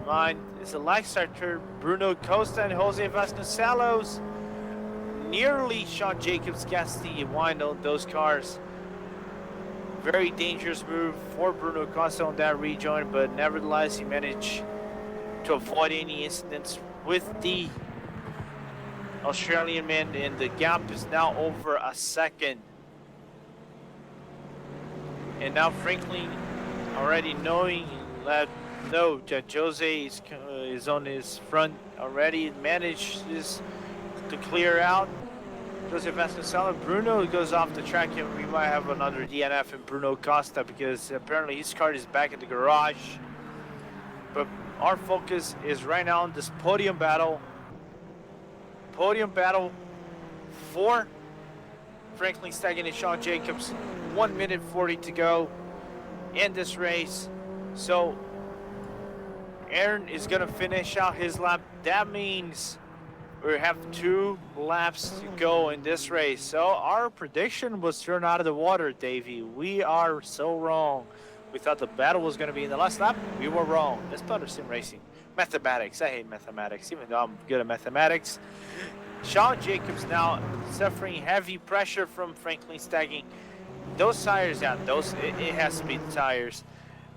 mind. It's a light sector. Bruno Costa and Jose Vasconcelos. Nearly Sean Jacobs gets the wind on those cars. Very dangerous move for Bruno Costa on that rejoin, but nevertheless he managed to avoid any incidents with the Australian man, and the gap is now over a second. And now Franklin, already knowing that Jose is on his front, already manages to clear out Jose Vasconcelos. Bruno goes off the track, and we might have another DNF in Bruno Costa because apparently his car is back at the garage. But our focus is right now on this podium battle. Podium battle for Franklin Staggen and Sean Jacobs. 1 minute 40 to go in this race. So Aaron is going to finish out his lap. That means we have 2 laps to go in this race. So our prediction was thrown out of the water, Davey. We are so wrong. We thought the battle was going to be in the last lap. We were wrong. Let's put sim racing. Mathematics. I hate mathematics, even though I'm good at mathematics. Sean Jacobs now suffering heavy pressure from Franklin Staggen. Those tires, yeah, it has to be the tires,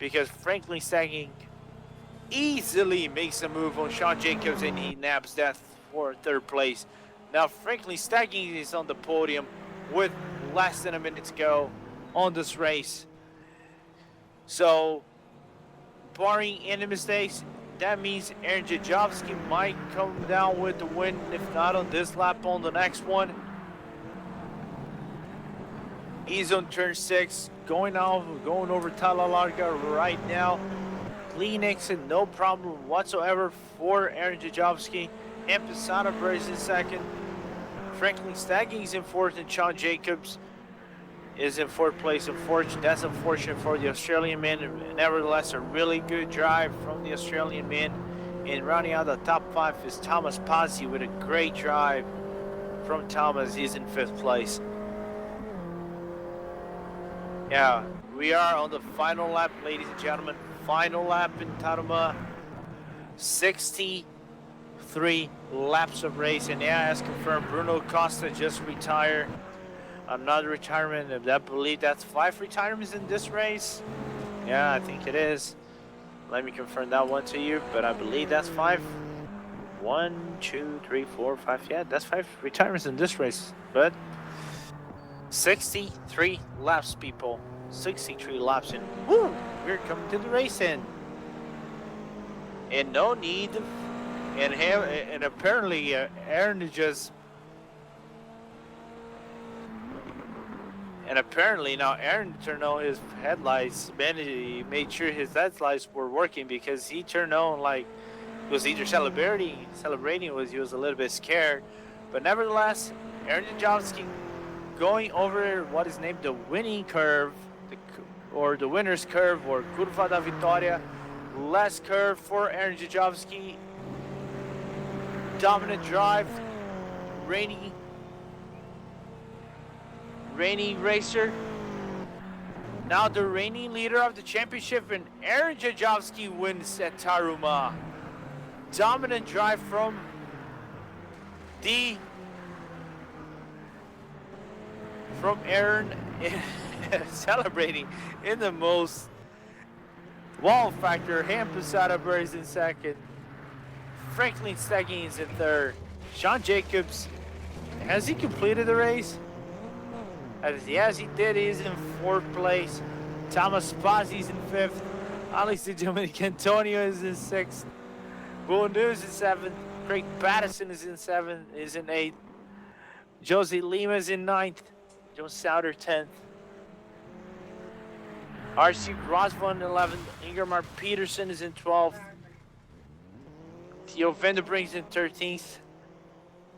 because Franklin Staggen easily makes a move on Sean Jacobs and he naps that for 3rd place. Now Franklin Staggen is on the podium with less than a minute to go on this race. So, barring any mistakes, that means Aaron Jajovsky might come down with the win, if not on this lap, on the next one. He's on turn 6, going over Talalarga right now. Clean exit, no problem whatsoever for Aaron Jajovsky. Empisana is in second. Franklin Staggy is in fourth, and Sean Jacobs is in fourth place. That's unfortunate for the Australian man. Nevertheless, a really good drive from the Australian man. And rounding out the top 5 is Thomas Pazzi with a great drive from Thomas. He's in 5th place. Yeah, we are on the final lap, ladies and gentlemen. Final lap in Taruma. 63 laps of race. And yeah, as confirmed, Bruno Costa just retired. Another retirement. I believe that's 5 retirements in this race. Yeah, I think it is. Let me confirm that one to you, but I believe that's 5. 1, 2, 3, 4, 5. Yeah, that's 5 retirements in this race. But 63 laps, people. 63 laps, and woo, we're coming to the race end. And no need, and apparently Aaron just. And apparently now Aaron turned on his headlights. He made sure his headlights were working because he turned on like he was either celebrating, or he was a little bit scared. But nevertheless, Aaron Jajovsky going over what is named the winning curve, or the winner's curve, or Curva da Vitória. Last curve for Aaron Jajovsky. Dominant drive, rainy racer. Now the reigning leader of the championship, and Aaron Jajovsky wins at Taruma. Dominant drive from Aaron, celebrating in the most wow factor. Hampus is in second. Franklin Staggy is in third. Sean Jacobs, has he completed the race? Yes, he did. He's in 4th place. Thomas Pazzi's in 5th. Alex Dominic Antonio is in 6th. Boonu is in 7th. Craig Patterson is in 7th. Is in 8th. Josie Lima is in 9th. Joe Souter 10th. R.C. Grosvan 11th. Ingemar Peterson is in 12th. Theo Vanderbrink's in 13th.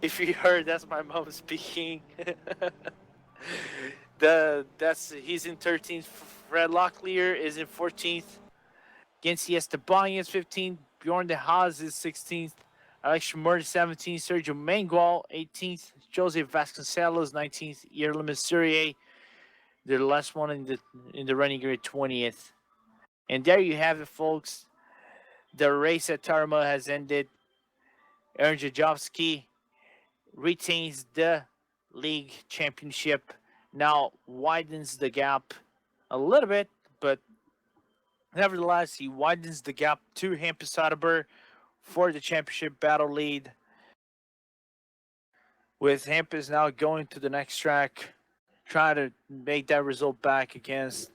If you heard, that's my mom speaking. He's in 13th. Fred Locklear is in 14th. Gensi Esteban is 15th. Bjorn De Haas is 16th. Alex Schmurd 17th. Sergio Mangual 18th. Jose Vasconcelos 19th. Yerlim Surier, the last one in the running grid, 20th. And there you have it, folks. The race at Taruma has ended. Aaron Jajovsky retains the league championship. Now widens the gap a little bit, but nevertheless, he widens the gap to Hampus Soderberg for the championship battle lead. With Hampus now going to the next track, trying to make that result back against.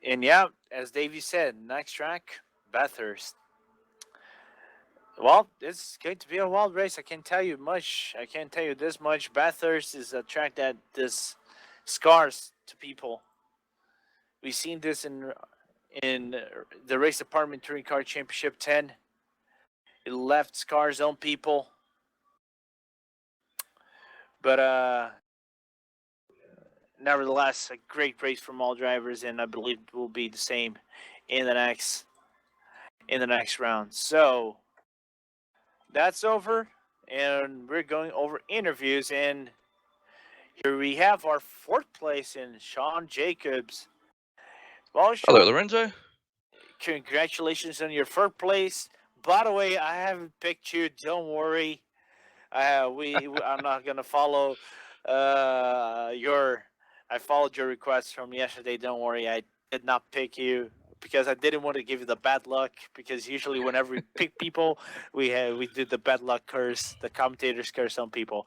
And yeah, as Davey said, next track, Bathurst. Well, it's going to be a wild race. I can't tell you much. I can't tell you this much. Bathurst is a track that does scars to people. We've seen this in the Race Department Touring Car Championship 10. It left scars on people. But nevertheless, a great race from all drivers, and I believe it will be the same in the next round. So that's over, and we're going over interviews, and here we have our 4th place in Sean Jacobs. Well, Sean, hello, Lorenzo. Congratulations on your 4th place. By the way, I haven't picked you. Don't worry. I'm not gonna follow I followed your request from yesterday. Don't worry, I did not pick you because I didn't want to give you the bad luck. Because usually, whenever we pick people, we did the bad luck curse, the commentators curse on people.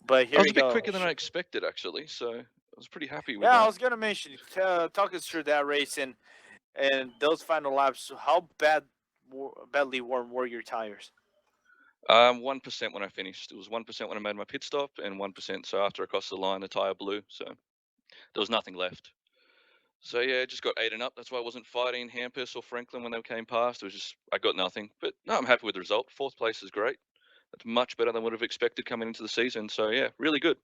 But here we go. I was a bit quicker than I expected, actually, so I was pretty happy with that. Yeah, I was gonna mention. Talk us through that race and those final laps. How badly warm were your tires? 1% when I finished. It was 1% when I made my pit stop, and 1% so after I crossed the line, the tire blew. So there was nothing left. So yeah, just got eaten up. That's why I wasn't fighting Hampus or Franklin when they came past. It was just I got nothing. But no, I'm happy with the result. 4th place is great. That's much better than would have expected coming into the season. So yeah, really good.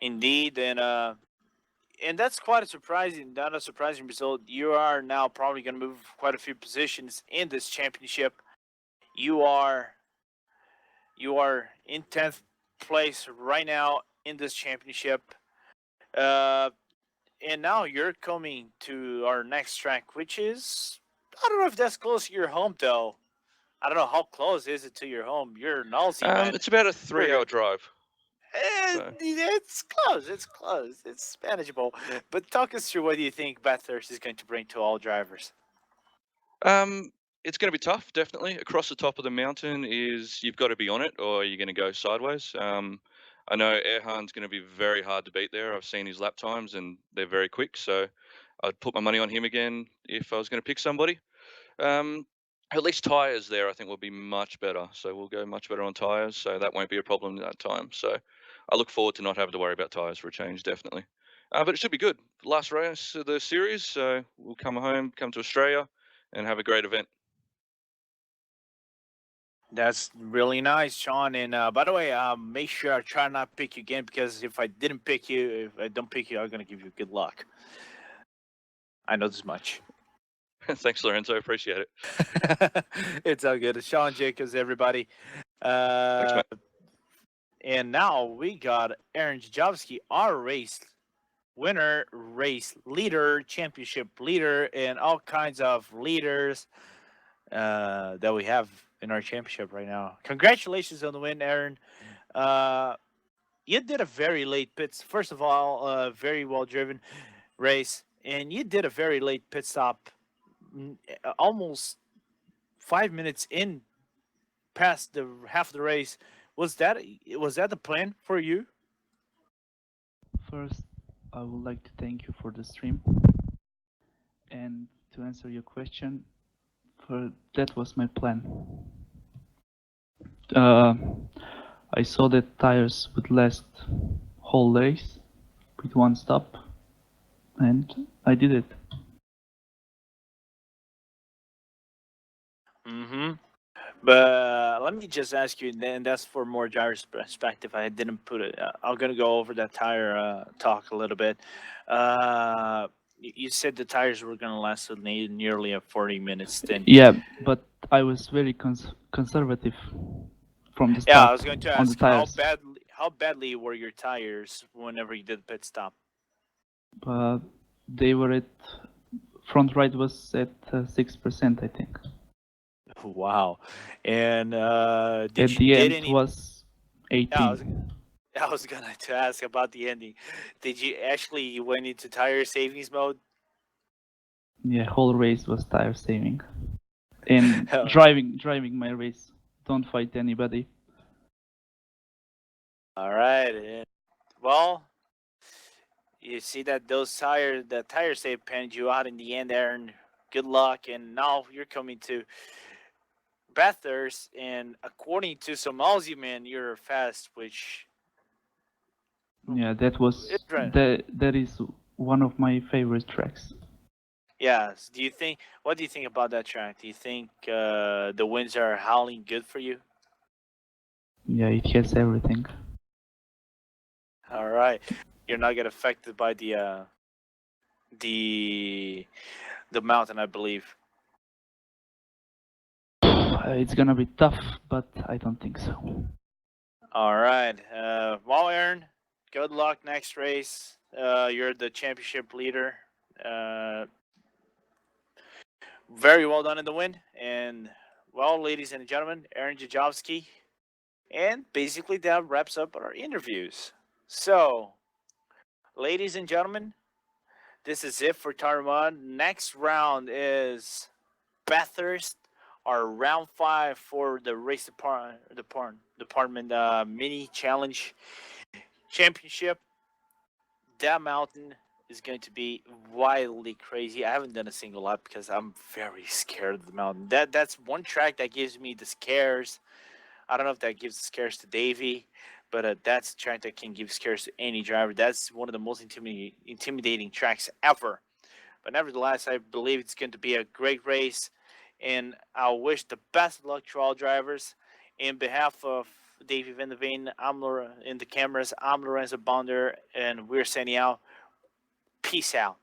Indeed, and that's quite a surprising, not a surprising result. You are now probably going to move quite a few positions in this championship. You are in 10th place right now in this championship. Uh, and now you're coming to our next track, which is, I don't know if that's close to your home though. I don't know how close is it to your home. You're an Aussie, man. It's about a You're 3-hour gonna. drive. So It's close. It's close. It's manageable. But talk us through what do you think Bathurst is going to bring to all drivers? um, it's going to be tough. Definitely across the top of the mountain is you've got to be on it, or you're going to go sideways. I know Erhan's going to be very hard to beat there. I've seen his lap times, and they're very quick. So I'd put my money on him again if I was going to pick somebody. Um, at least tyres there, I think, will be much better. So we'll go much better on tyres. So that won't be a problem at that time. So I look forward to not having to worry about tyres for a change, definitely. But it should be good. Last race of the series. So we'll come home, come to Australia, and have a great event. That's really nice, Sean. And by the way, make sure I try not to pick you again because if I didn't pick you, if I don't pick you, I'm gonna give you good luck. I know this much. Thanks, Lorenzo. Appreciate it. It's all good. It's Sean Jacobs, everybody. Thanks, Uh, mate. and now we got Aaron Jajovsky, our race winner, race leader, championship leader, and all kinds of leaders that we have in our championship right now. Congratulations on the win, Aaron. Uh, you did a very late pits. First of all, very well driven race, and you did a very late pit stop, almost 5 minutes in past the half of the race. Was that the plan for you? First, I would like to thank you for the stream. And to answer your question, that was my plan. I saw that tires would last whole race with one stop, and I did it. Mm-hmm. But let me just ask you, and that's for more driver's perspective. I didn't put it. I'm gonna go over that tire talk a little bit. You said the tires were gonna last nearly a 40 minutes. Then Yeah, but I was very conservative from the yeah, start I was going to on the ask tires. how badly were your tires whenever you did the pit stop? They were at front right was at 6%, I think. Wow. And did At you the did end any? was 18. Yeah, I was gonna to ask about the ending. Did you actually went into tire savings mode? Yeah, whole race was tire saving. And Oh, driving my race. Don't fight anybody. all right. Well, you see that the tire save panned you out in the end, Aaron. Good luck, and now you're coming to Bathurst, and according to some Aussie men, you're fast, which Yeah, that is one of my favorite tracks. yes. What do you think about that track? Do you think the winds are howling good for you? Yeah, it has everything. All right, you're not get affected by the the mountain, I believe. It's gonna be tough, but I don't think so. All right. Well, Aaron, good luck next race. You're the championship leader. Uh, very well done in the win. And, well, ladies and gentlemen, Aaron Jajovsky. And basically, that wraps up our interviews. So, ladies and gentlemen, this is it for Taruma. Next round is Bathurst, our round 5 for the department mini challenge championship. That mountain is going to be wildly crazy. I haven't done a single lap because I'm very scared of the mountain. That's one track that gives me the scares. I don't know if that gives the scares to Davey, but that's a track that can give scares to any driver. That's one of the most intimidating tracks ever. But nevertheless, I believe it's going to be a great race, and I wish the best of luck to all drivers. In behalf of Davey Van de Veen, in the cameras, I'm Lorenzo Bonder, and we're sending out. Peace out.